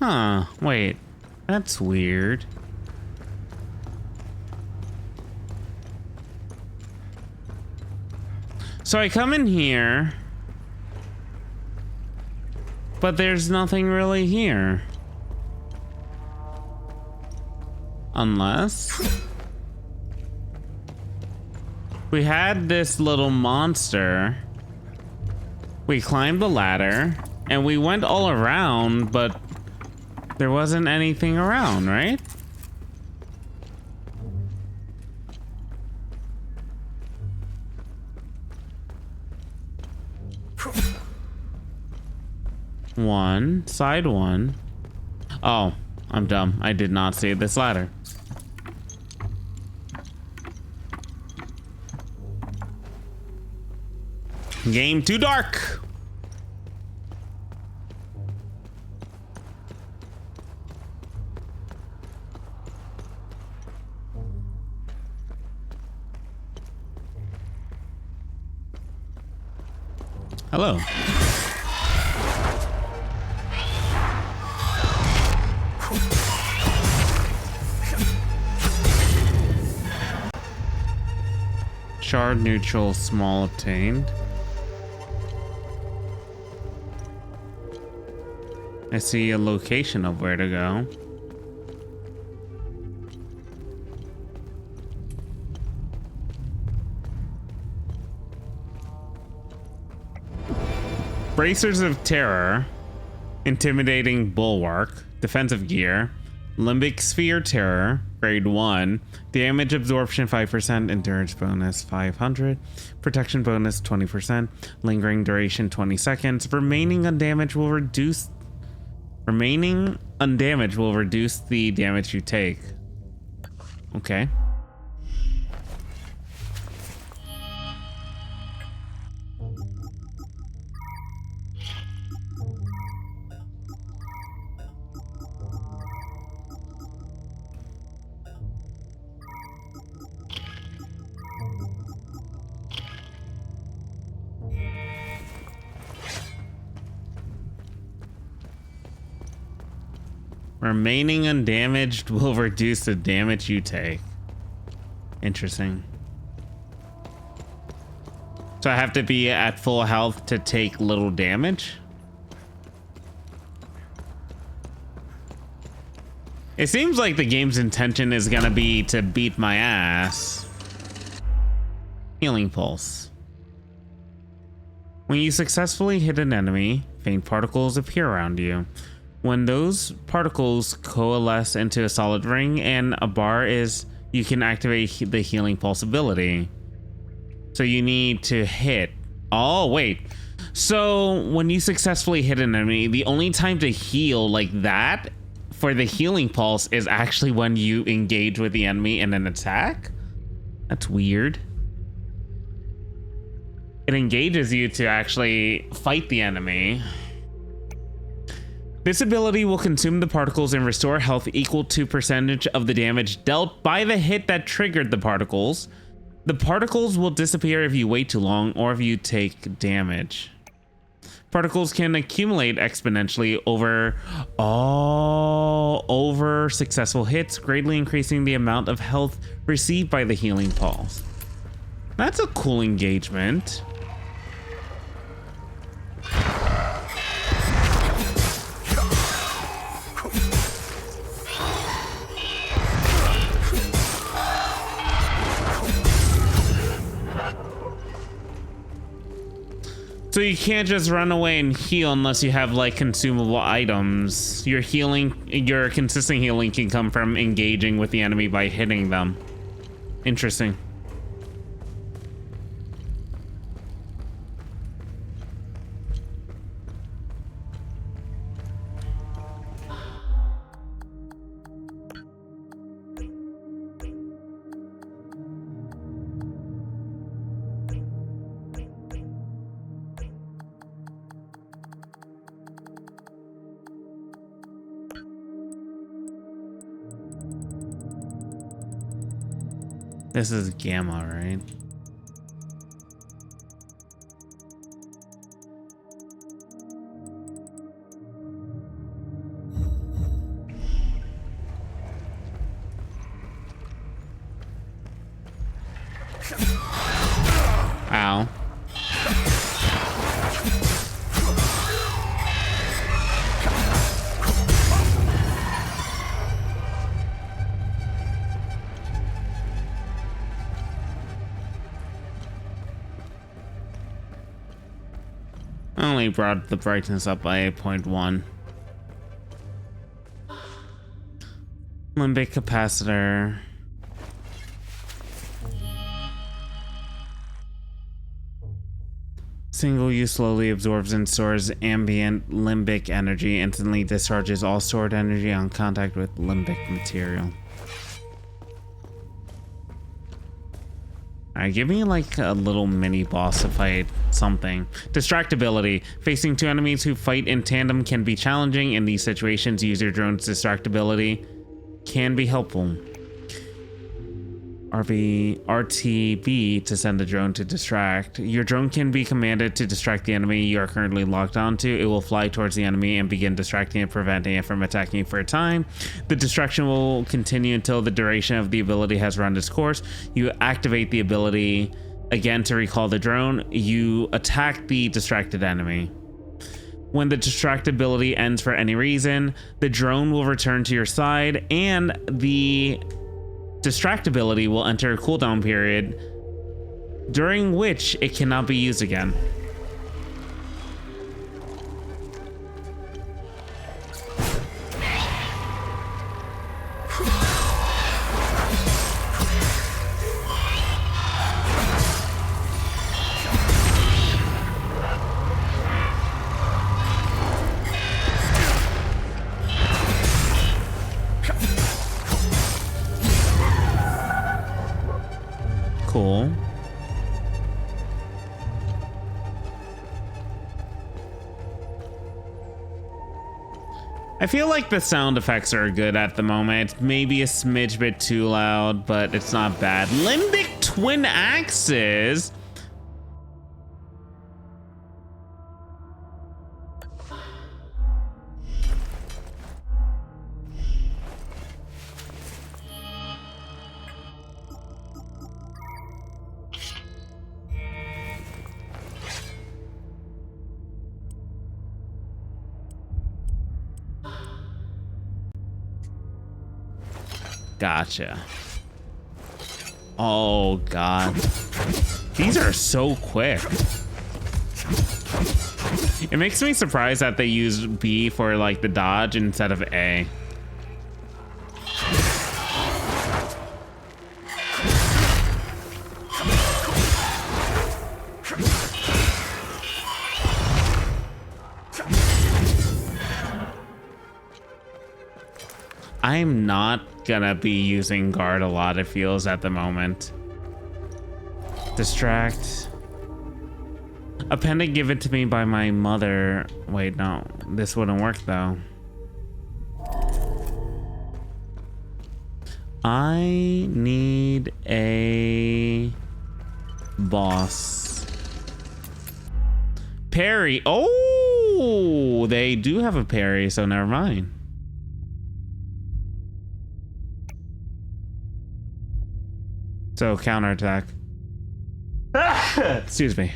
Huh, wait. That's weird. So I come in here, but there's nothing really here. Unless we had this little monster. We climbed the ladder and we went all around, but there wasn't anything around, right? Side one. Oh, I'm dumb. I did not see this ladder. Game too dark. Hello. Shard neutral small obtained. I see a location of where to go. Bracers of Terror, Intimidating Bulwark, Defensive Gear, Limbic Sphere Terror, Grade 1, Damage Absorption 5%, Endurance Bonus 500, Protection Bonus 20%, Lingering Duration 20 seconds, Remaining undamaged will reduce the damage you take. Okay. Remaining undamaged will reduce the damage you take. Interesting. So I have to be at full health to take little damage? It seems like the game's intention is gonna be to beat my ass. Healing Pulse. When you successfully hit an enemy, faint particles appear around you. When those particles coalesce into a solid ring and a bar is, you can activate the Healing Pulse ability. So you need to hit. Oh, wait. So when you successfully hit an enemy, the only time to heal like that for the Healing Pulse is actually when you engage with the enemy in an attack? That's weird. It engages you to actually fight the enemy. This ability will consume the particles and restore health equal to percentage of the damage dealt by the hit that triggered the particles. The particles will disappear if you wait too long or if you take damage. Particles can accumulate exponentially over successful hits, greatly increasing the amount of health received by the Healing Pulse. That's a cool engagement. So you can't just run away and heal unless you have like consumable items. Your consistent healing can come from engaging with the enemy by hitting them. Interesting. This is Gamma, right? Ow. I only brought the brightness up by 0.1. Limbic capacitor. Single use slowly absorbs and stores ambient limbic energy, instantly discharges all stored energy on contact with limbic material. Alright, give me like a little mini boss to fight something. Distractibility. Facing two enemies who fight in tandem can be challenging. In these situations, use your drone's distractibility can be helpful. RTB to send the drone to distract. Your drone can be commanded to distract the enemy you are currently locked onto. It will fly towards the enemy and begin distracting it, preventing it from attacking you for a time. The distraction will continue until the duration of the ability has run its course. You activate the ability again to recall the drone. You attack the distracted enemy. When the distractibility ends for any reason, the drone will return to your side and the distractibility will enter a cooldown period during which it cannot be used again. Cool. I feel like the sound effects are good at the moment. Maybe a smidge bit too loud, but it's not bad. Limbic twin axes. Gotcha. Oh god. These are so quick. It makes me surprised that they use B for like the dodge instead of A. I'm not gonna be using guard a lot, it feels, at the moment. Distract. A pendant given to me by my mother. Wait, no, this wouldn't work though. I need a boss. Parry. Oh, they do have a parry, so never mind. So counterattack. Excuse me.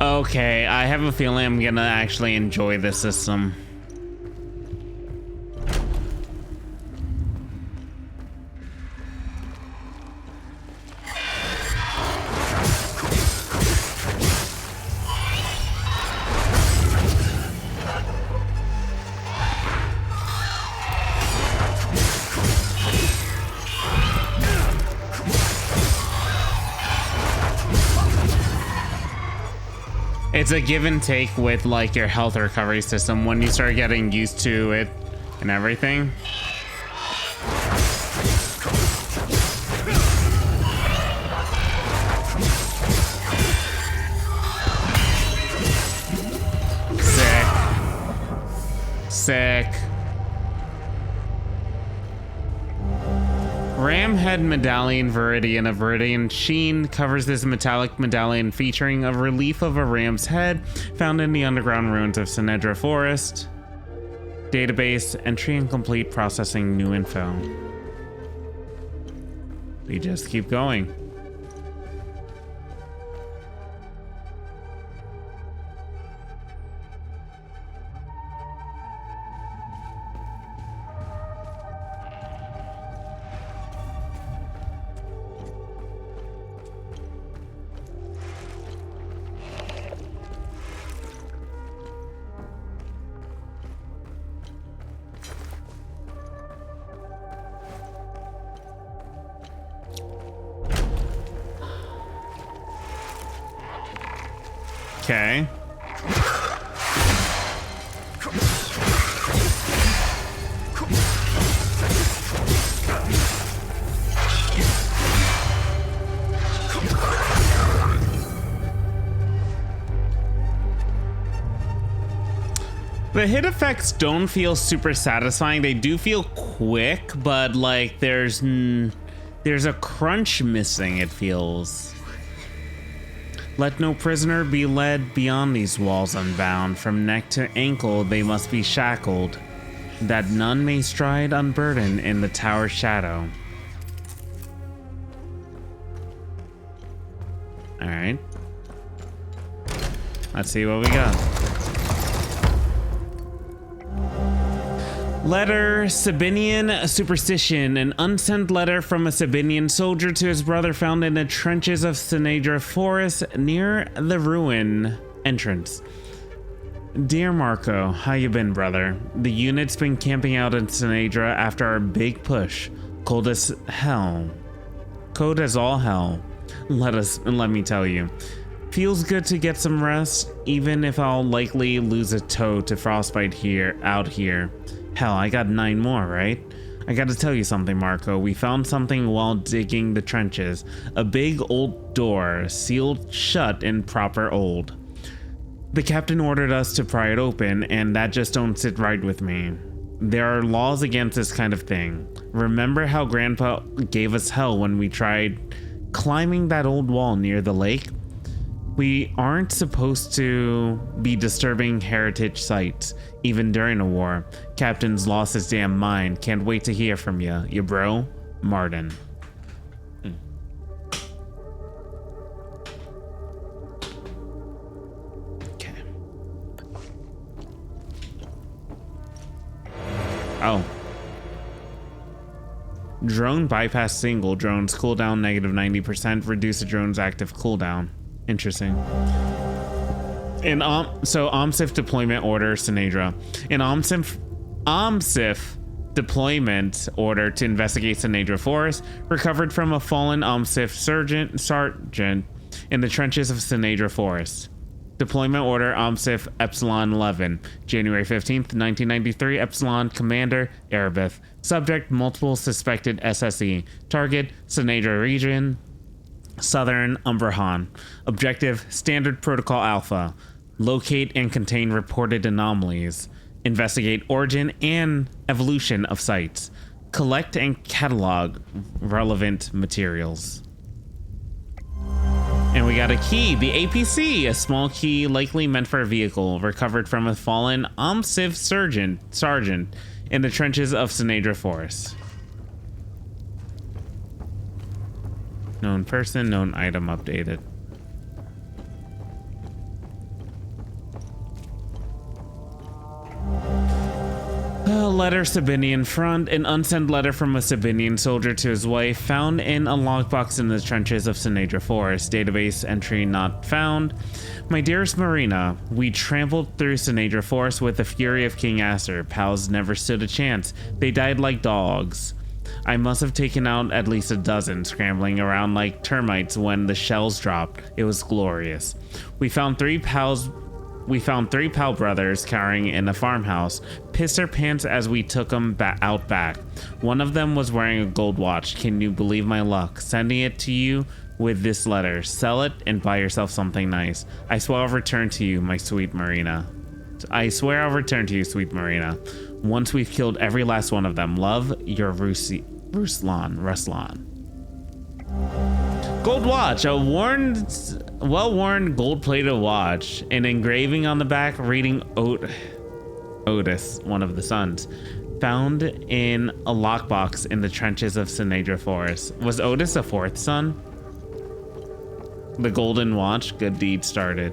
Okay, I have a feeling I'm gonna actually enjoy this system. It's a give and take with like your health recovery system when you start getting used to it and everything. Sick. Ramhead Medallion Viridian. A Viridian sheen covers this metallic medallion featuring a relief of a ram's head found in the underground ruins of Sinedra Forest. Database entry incomplete, processing new info. We just keep going. Okay. The hit effects don't feel super satisfying. They do feel quick, but like there's a crunch missing, it feels. Let no prisoner be led beyond these walls unbound. From neck to ankle they must be shackled, that none may stride unburdened in the tower's shadow. All right. Let's see what we got. Letter, Sabinian superstition. An unsent letter from a Sabinian soldier to his brother found in the trenches of Sinedra Forest near the ruin entrance. Dear Marco, how you been, brother? The unit's been camping out in Sinedra after our big push. Cold as hell. Cold as all hell. Let me tell you. Feels good to get some rest, even if I'll likely lose a toe to frostbite out here. Hell, I got 9 more, right? I gotta tell you something, Marco. We found something while digging the trenches. A big old door, sealed shut and proper old. The captain ordered us to pry it open, and that just don't sit right with me. There are laws against this kind of thing. Remember how Grandpa gave us hell when we tried climbing that old wall near the lake? We aren't supposed to be disturbing heritage sites, even during a war. Captain's lost his damn mind. Can't wait to hear from you. Your bro, Martin. Okay. Oh. Drone bypass single. Drones cooldown negative 90%. Reduce the drone's active cooldown. Interesting. So OMSIF deployment order, Sinedra. An OMSIF deployment order to investigate Sinedra Forest, recovered from a fallen OMSIF sergeant in the trenches of Sinedra Forest. Deployment order OMSIF Epsilon 11, January 15th, 1993. Epsilon Commander Erebeth. Subject multiple suspected SSE. Target Sinedra region. Southern Umbrahan. Objective Standard Protocol Alpha. Locate and contain reported anomalies. Investigate origin and evolution of sites. Collect and catalog relevant materials. And we got a key, the APC, a small key likely meant for a vehicle, recovered from a fallen OMSIV sergeant in the trenches of Sinedra Forest. Known person, known item updated. A letter, Sabinian front. An unsent letter from a Sabinian soldier to his wife found in a lockbox in the trenches of Sinedra Forest. Database entry not found. My dearest Marina, we trampled through Sinedra Forest with the fury of King Aster. Pals never stood a chance. They died like dogs. I must have taken out at least a dozen, scrambling around like termites when the shells dropped. It was glorious. We found three pal brothers cowering in a farmhouse, pissed their pants as we took them out back. One of them was wearing a gold watch. Can you believe my luck? Sending it to you with this letter. Sell it and buy yourself something nice. I swear I'll return to you, my sweet Marina. I swear I'll return to you, sweet Marina. Once we've killed every last one of them. Love, your Ruslan. Gold watch, a well-worn gold-plated watch, an engraving on the back reading Otis, one of the sons, found in a lockbox in the trenches of Sinedra Forest. Was Otis a fourth son? The golden watch, good deed started.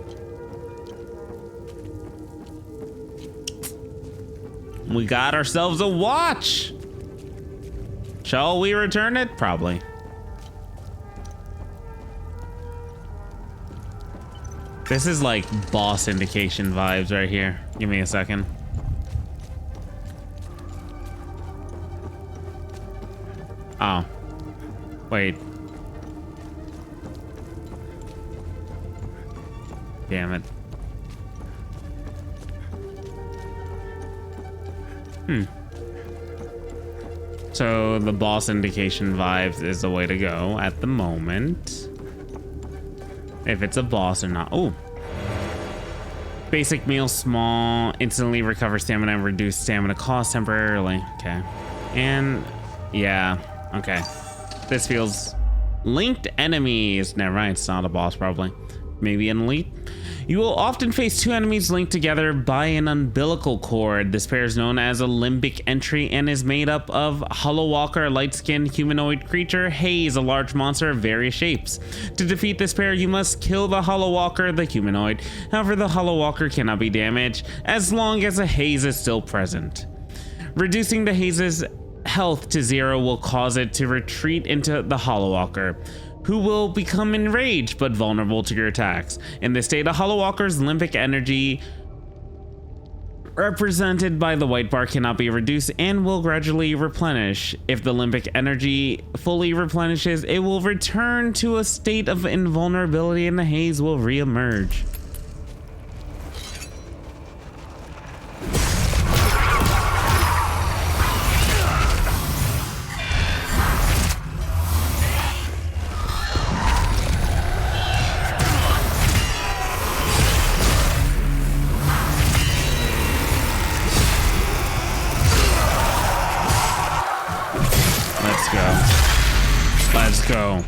We got ourselves a watch. Shall we return it? Probably. This is like boss indication vibes right here. Give me a second. Oh. Wait. Damn it. So the boss indication vibes is the way to go at the moment. If it's a boss or not. Oh. Basic meal, small, instantly recover stamina and reduce stamina cost temporarily. Okay. And yeah, okay. This feels linked enemies. Never mind, it's not a boss probably. Maybe an elite. You will often face two enemies linked together by an umbilical cord. This pair is known as a limbic entry and is made up of Hollow Walker, a light-skinned humanoid creature, Haze, a large monster of various shapes. To defeat this pair, you must kill the Hollow Walker, the humanoid. However, the Hollow Walker cannot be damaged as long as a Haze is still present. Reducing the Haze's health to 0 will cause it to retreat into the Hollow Walker, who will become enraged but vulnerable to your attacks. In this state, a Hollow Walker's limbic energy, represented by the white bar, cannot be reduced and will gradually replenish. If the limbic energy fully replenishes, it will return to a state of invulnerability and the Haze will re-emerge. Let's go.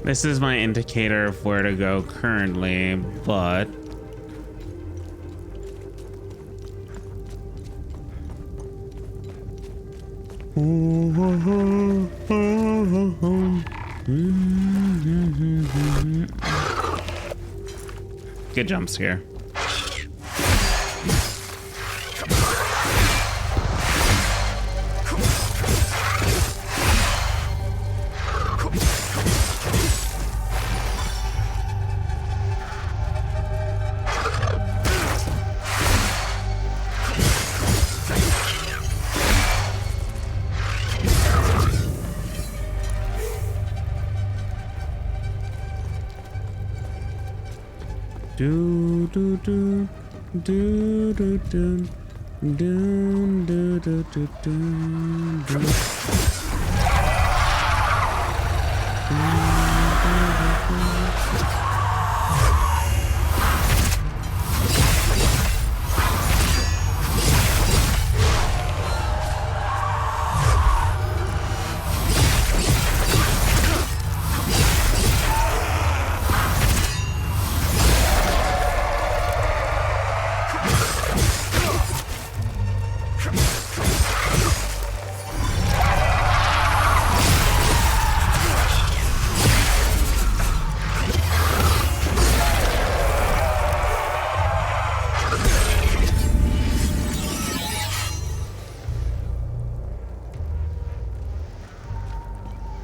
This is my indicator of where to go currently, but good jump scare. Do do do do do do do do do do do.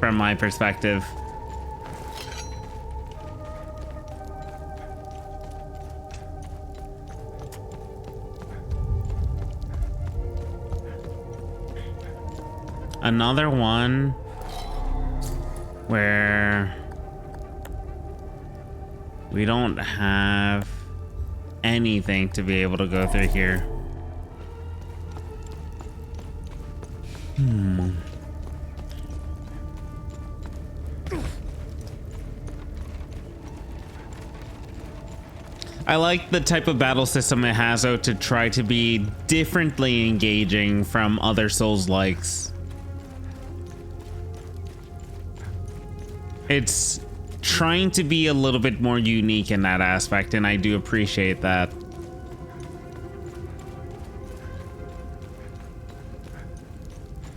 from my perspective. Another one where we don't have anything to be able to go through here. I like the type of battle system it has, though, to try to be differently engaging from other Souls-likes. It's trying to be a little bit more unique in that aspect, and I do appreciate that.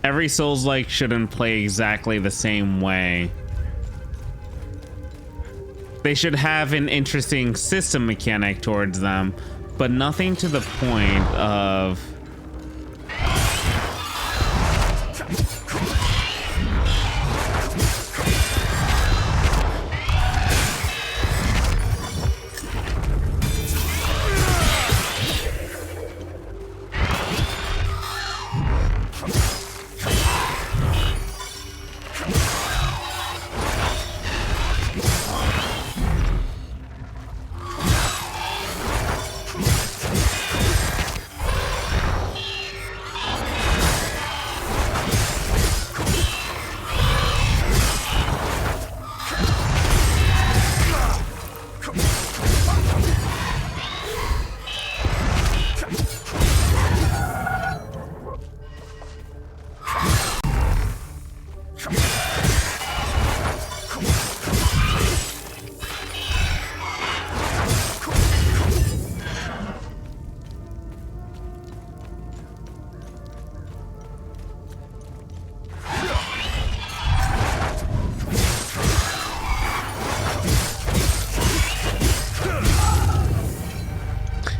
Every Souls-like shouldn't play exactly the same way. They should have an interesting system mechanic towards them, but nothing to the point of...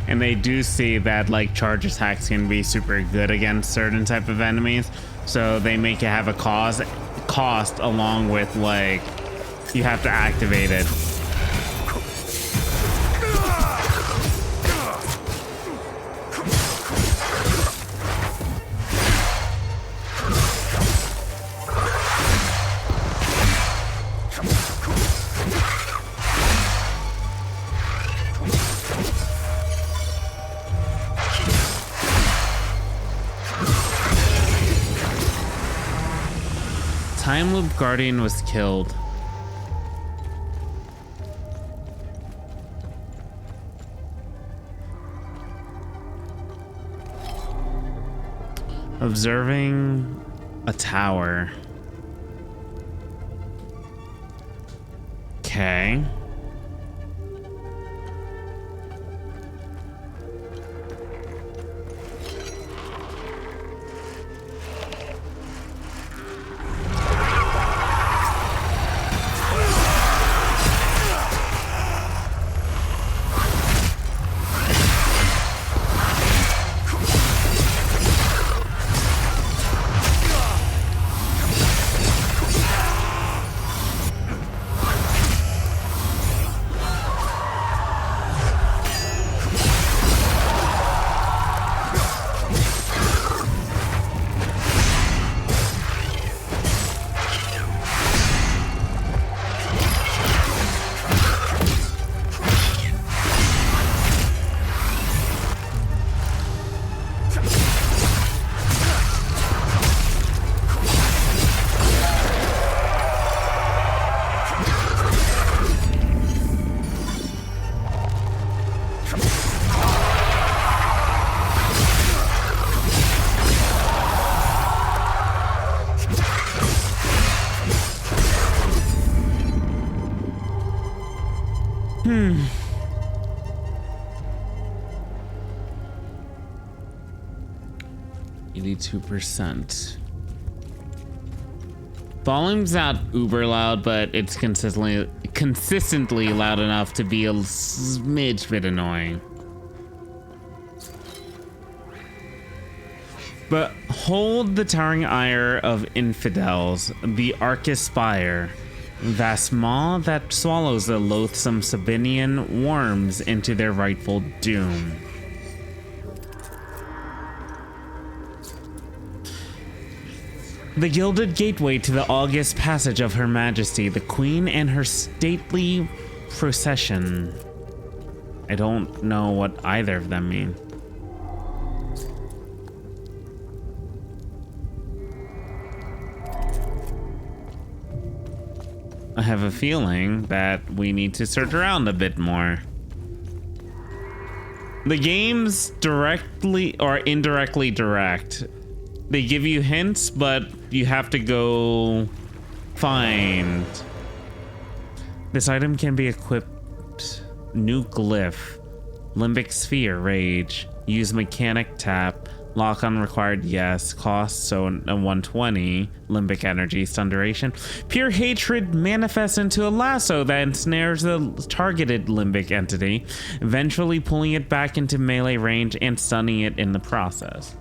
And they do see that like charge attacks can be super good against certain type of enemies, so they make it have a cost along with like you have to activate it. Time Loop Guardian was killed. Observing a tower. Okay. Hmm. %. Volume's not uber loud, but it's consistently loud enough to be a smidge bit annoying. Behold the towering ire of infidels, the Arcus spire, vast maw that swallows the loathsome Sabinian worms into their rightful doom. The gilded gateway to the august passage of Her Majesty, the Queen and her stately procession. I don't know what either of them mean. I have a feeling that we need to search around a bit more. The games directly or indirectly direct. They give you hints, but you have to go find. This item can be equipped. New glyph. Limbic sphere, rage. Use mechanic tap. Lock on required, yes. Cost, so a 120. Limbic energy, stun duration. Pure hatred manifests into a lasso that ensnares the targeted limbic entity, eventually pulling it back into melee range and stunning it in the process.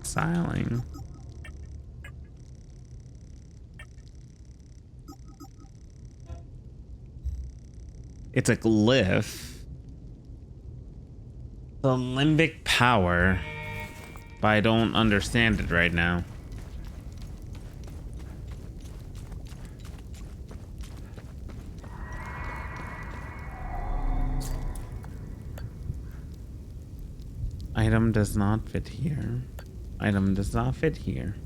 Styling. It's a glyph. The limbic power. But I don't understand it right now. Item does not fit here. Item does not fit here.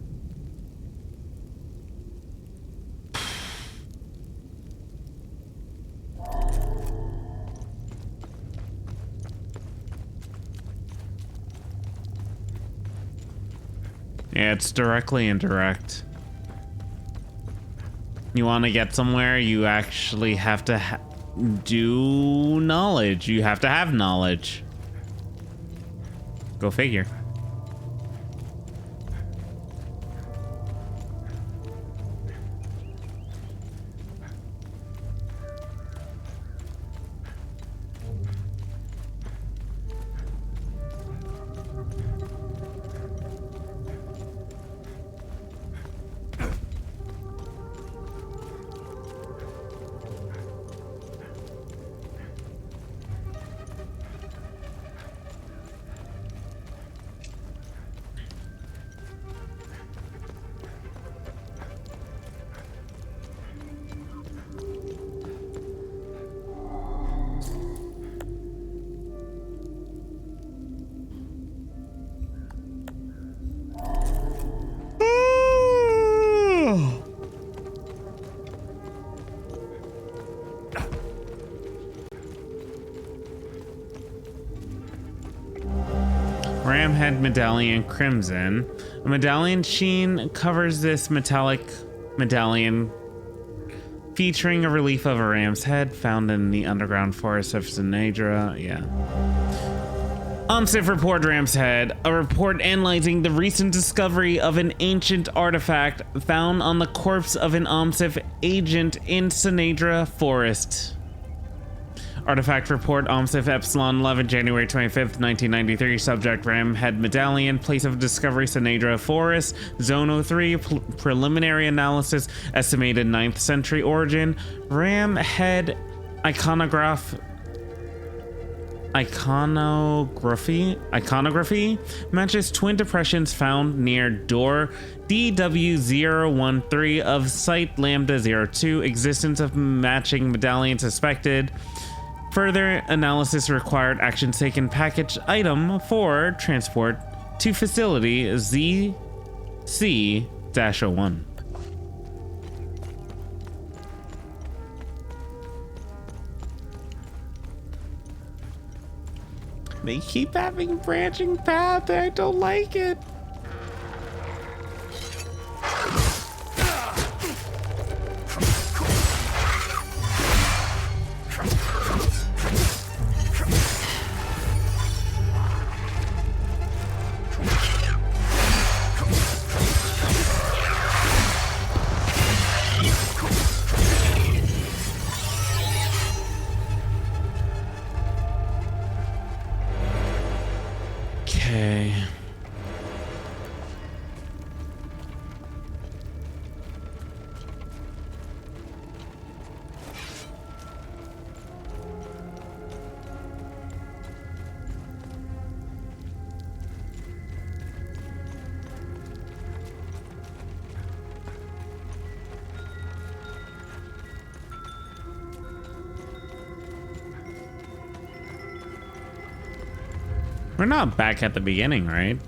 Yeah, it's directly indirect. You want to get somewhere, you actually have to do knowledge. You have to have knowledge. Go figure. Ramhead medallion crimson. A medallion sheen covers this metallic medallion, featuring a relief of a ram's head found in the underground forest of Sinedra. Yeah. OMSIF report Ram's head. A report analyzing the recent discovery of an ancient artifact found on the corpse of an OMSIF agent in Sinedra forest. Artifact report OMSIF Epsilon 11, January 25th, 1993. Subject Ram Head Medallion. Place of discovery Sinedra Forest. Zone 03. Preliminary analysis. Estimated 9th century origin. Ram Head iconography matches twin depressions found near door DW013 of site Lambda 02. Existence of matching medallion suspected. Further analysis required. Actions taken. Package item for transport to facility ZC-01. They keep having branching paths. I don't like it. Okay. We're not back at the beginning, right?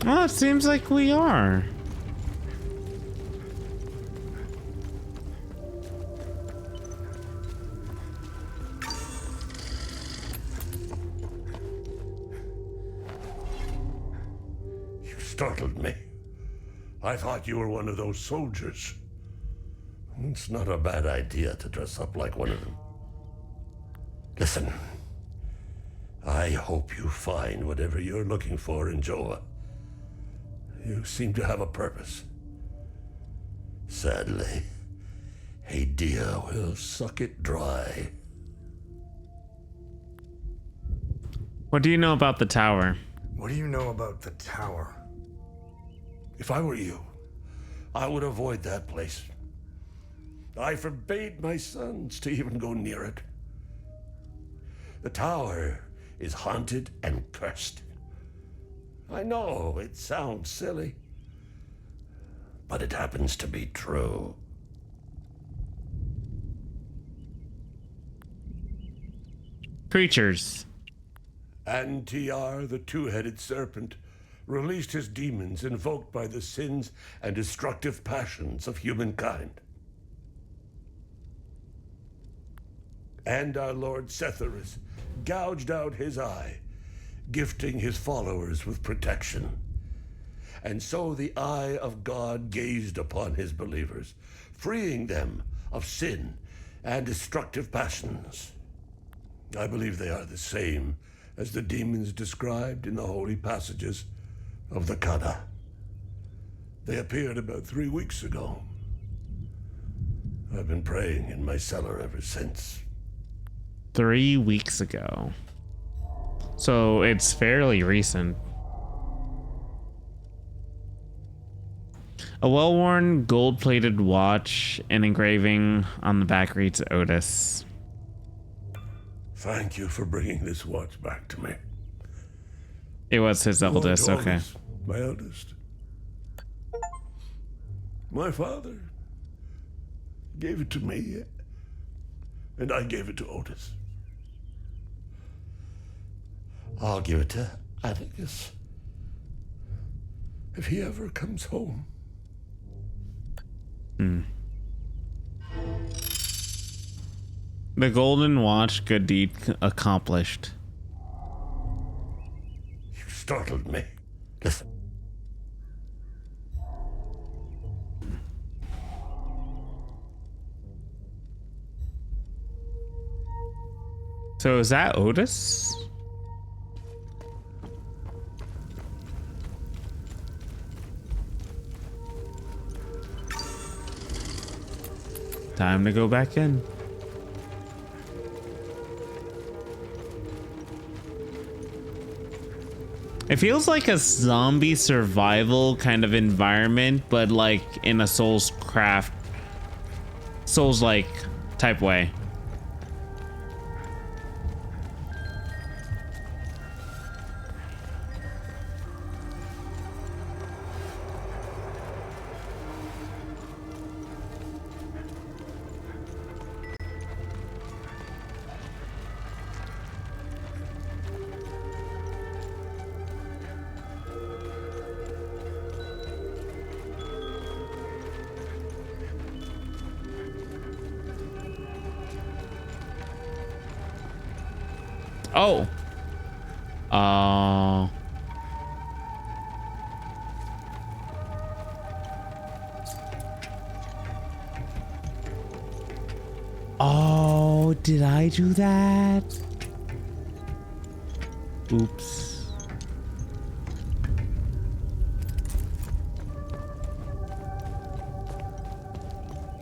Well, it seems like we are. You startled me. I thought you were one of those soldiers. It's not a bad idea to dress up like one of them. Listen, I hope you find whatever you're looking for in Joa. You seem to have a purpose. Sadly, Hadia will suck it dry. What do you know about the tower? What do you know about the tower? If I were you, I would avoid that place. I forbade my sons to even go near it. The tower is haunted and cursed. I know it sounds silly, but it happens to be true. Creatures. And TR, the two-headed serpent, released his demons invoked by the sins and destructive passions of humankind. And our Lord Setherus gouged out his eye, gifting his followers with protection. And so the eye of God gazed upon his believers, freeing them of sin and destructive passions. I believe they are the same as the demons described in the holy passages of the Kada. They appeared about 3 weeks ago. I've been praying in my cellar ever since. 3 weeks ago. So it's fairly recent. A well-worn gold-plated watch and engraving on the back reads Otis. Thank you for bringing this watch back to me. It was his eldest, Lord okay. Otis, my eldest. My father gave it to me, and I gave it to Otis. I'll give it to Atticus if he ever comes home. The golden watch, good deed accomplished. You startled me. Listen. So is that Otis? Time to go back in. It feels like a zombie survival kind of environment, but like in a Souls-like type way. Oh. Oh, did I do that? Oops.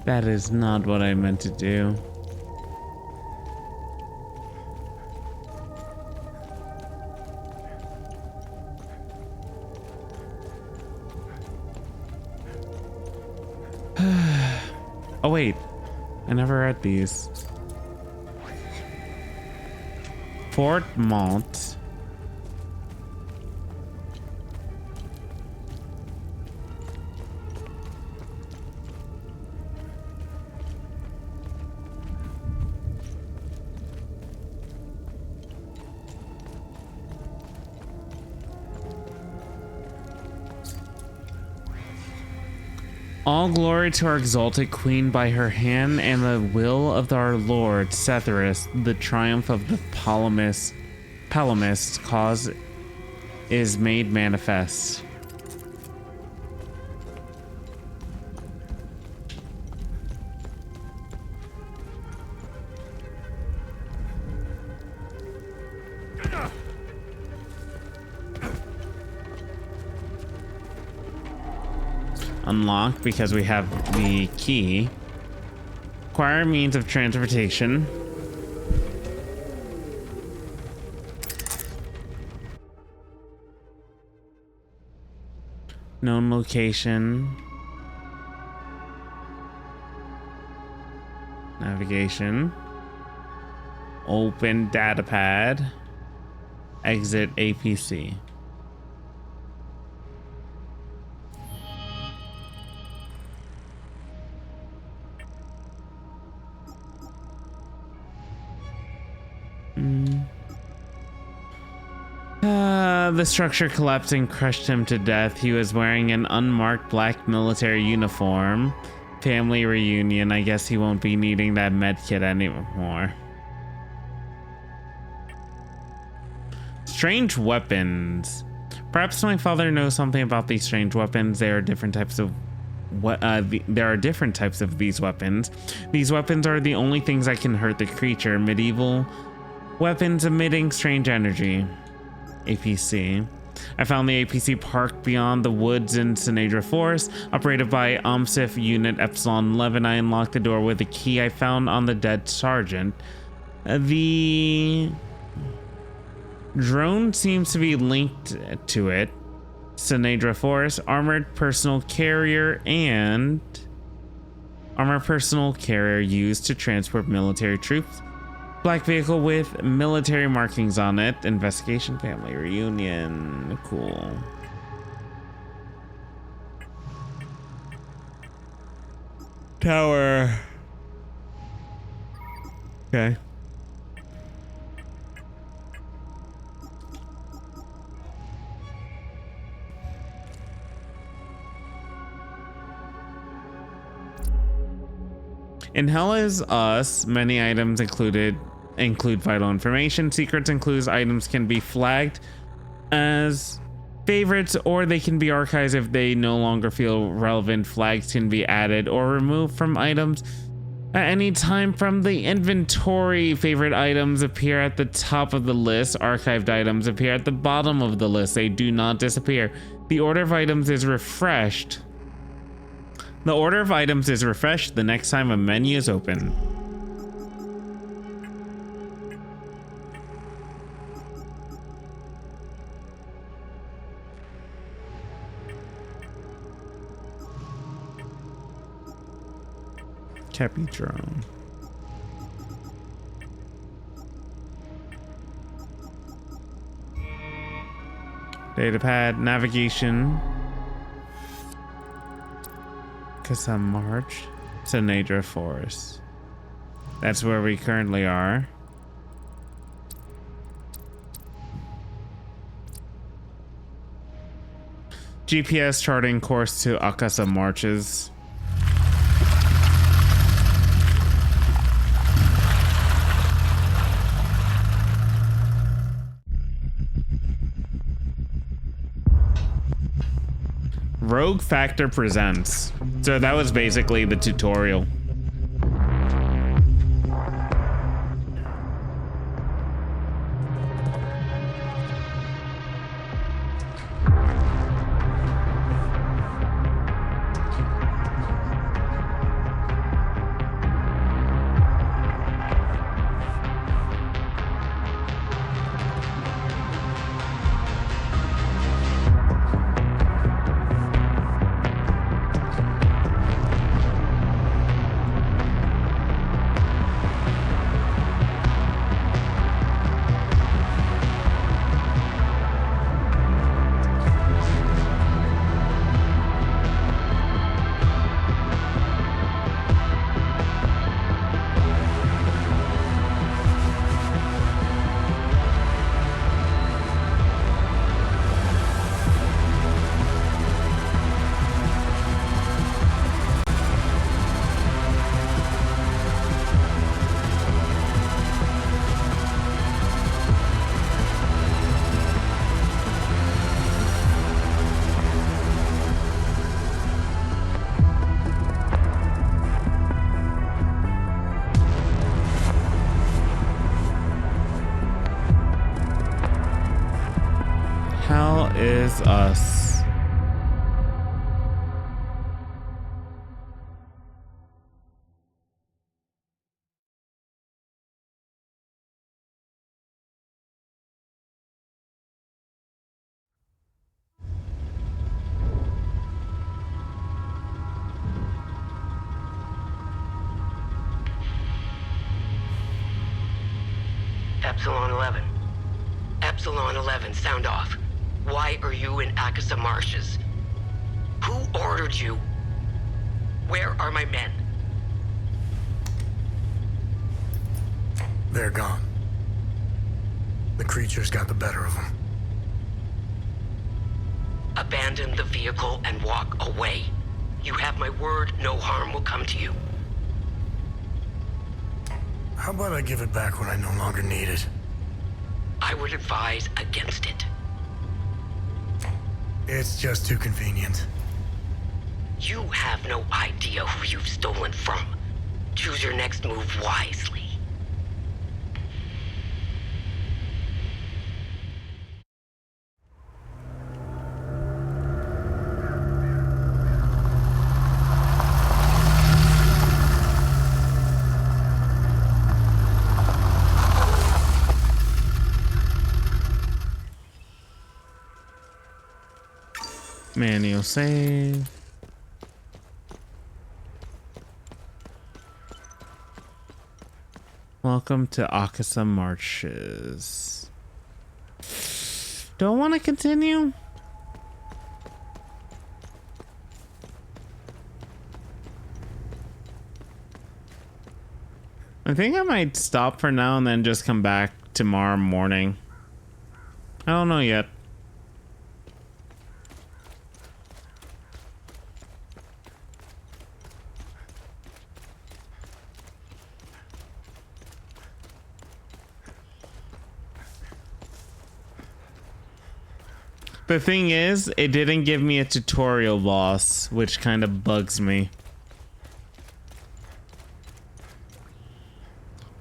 That is not what I meant to do. Oh wait, I never read these. Fort Mont. All glory to our exalted queen by her hand and the will of our lord Cetharus, the triumph of the Palamist cause is made manifest. Unlocked because we have the key. Acquire means of transportation. Known location. Navigation. Open datapad. Exit APC. The structure collapsed and crushed him to death. He was wearing an unmarked black military uniform. Family reunion. I guess he won't be needing that med kit anymore. Strange weapons. Perhaps my father knows something about these strange weapons. There are different types of these weapons. These weapons are the only things that can hurt the creature. Medieval weapons emitting strange energy. APC. I found the APC parked beyond the woods in Sinedra Forest, operated by OMSIF Unit Epsilon 11. I unlocked the door with a key I found on the dead sergeant. The drone seems to be linked to it. Sinedra Forest, armored personal carrier used to transport military troops. Black vehicle with military markings on it. Investigation, family reunion. Cool. Tower. Okay. In Hell Is Us, many items include vital information. Secrets includes items can be flagged as favorites, or they can be archived if they no longer feel relevant. Flags can be added or removed from items at any time from the inventory. Favorite items appear at the top of the list. Archived items appear at the bottom of the list. They do not disappear. The order of items is refreshed. The next time a menu is open. Cappy drone. Datapad, navigation. Casa March, Sinedra Forest. That's where we currently are. GPS charting course to Akasa Marches. Rogue Factor presents. So that was basically the tutorial. us. Epsilon 11. Epsilon 11, sound off. Why are you in Akasa Marshes? Who ordered you? Where are my men? They're gone. The creatures got the better of them. Abandon the vehicle and walk away. You have my word, no harm will come to you. How about I give it back when I no longer need it? I would advise against it. It's just too convenient. You have no idea who you've stolen from. Choose your next move wisely. Manual save. Welcome to Akasa Marshes. Do I want to continue? I think I might stop for now and then just come back tomorrow morning. I don't know yet. The thing is, it didn't give me a tutorial boss, which kind of bugs me.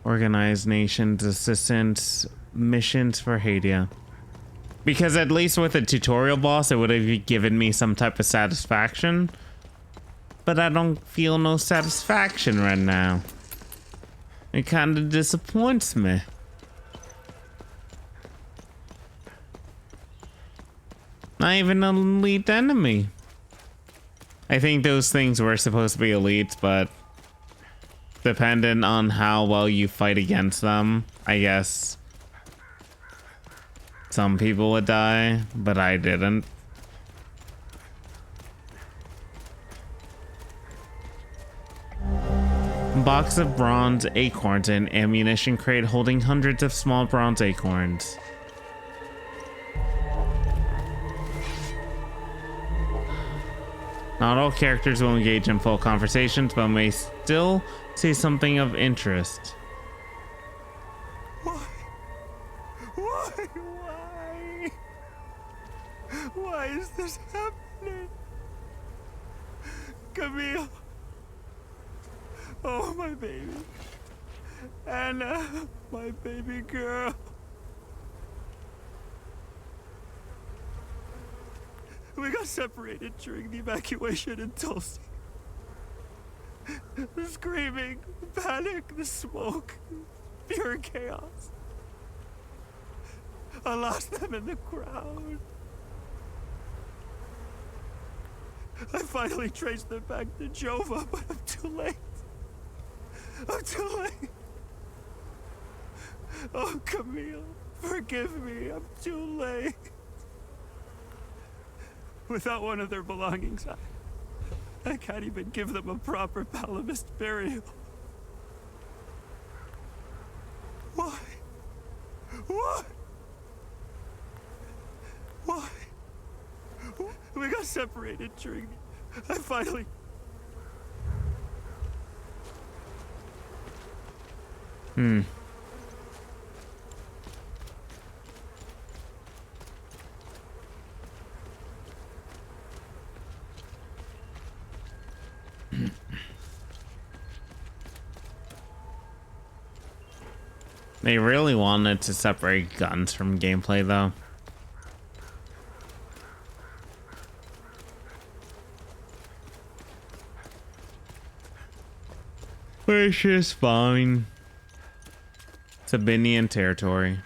Organized Nations Assistance Missions for Hadia. Because at least with a tutorial boss, it would have given me some type of satisfaction. But I don't feel no satisfaction right now. It kind of disappoints me. Not even an elite enemy. I think those things were supposed to be elites, but dependent on how well you fight against them, I guess some people would die, but I didn't. Box of bronze acorns and ammunition crate holding hundreds of small bronze acorns. Not all characters will engage in full conversations, but may still say something of interest. Why? Why? Why is this happening? Camille. Oh, my baby. Anna, my baby girl. We got separated during the evacuation in Tulsi. The screaming, panic, the smoke, pure chaos. I lost them in the crowd. I finally traced them back to Jova, but I'm too late. I'm too late. Oh, Camille, forgive me. I'm too late. Without one of their belongings, I can't even give them a proper Palamist burial. Why? Why? Why? We got separated during the... I finally... They really wanted to separate guns from gameplay, though. Which is fine. Sabinian territory.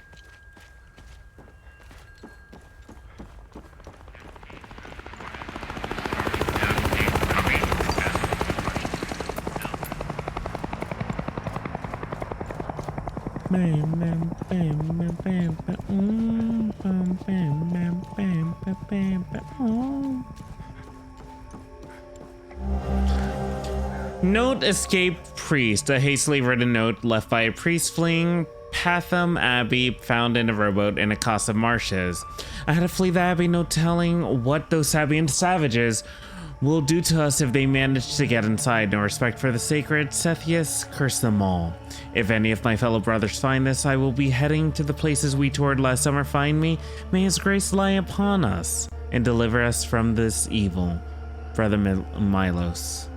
Note escaped priest. A hastily written note left by a priest fleeing Patham Abbey found in a rowboat in Akasa Marshes. I had to flee the abbey, no telling what those Sabian savages will do to us if they manage to get inside. No respect for the sacred. Sethius, curse them all. If any of my fellow brothers find this, I will be heading to the places we toured last summer. Find me. May his grace lie upon us and deliver us from this evil. Brother Milos.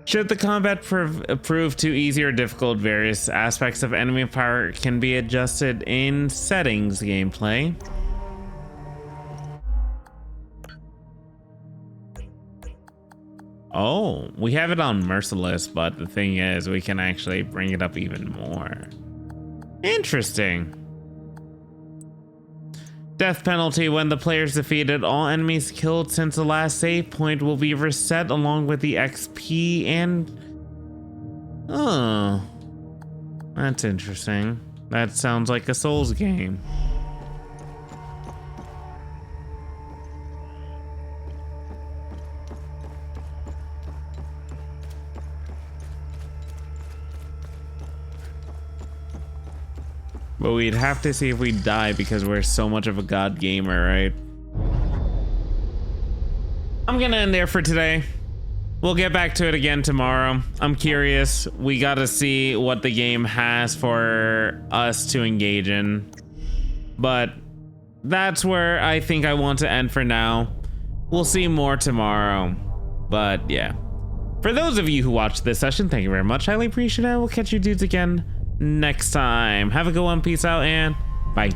Should the combat prove too easy or difficult, various aspects of enemy power can be adjusted in settings gameplay. Oh, we have it on merciless, but the thing is, we can actually bring it up even more. Interesting. Death penalty. When the player is defeated, all enemies killed since the last save point will be reset along with the XP and... Oh. That's interesting. That sounds like a Souls game. But we'd have to see if we die because we're so much of a god gamer, right? I'm gonna end there for today. We'll get back to it again tomorrow. I'm curious. We gotta see what the game has for us to engage in. But that's where I think I want to end for now. We'll see more tomorrow. But yeah. For those of you who watched this session, thank you very much. Highly appreciate it. We'll catch you dudes again next time. Have a good one. Peace out and bye.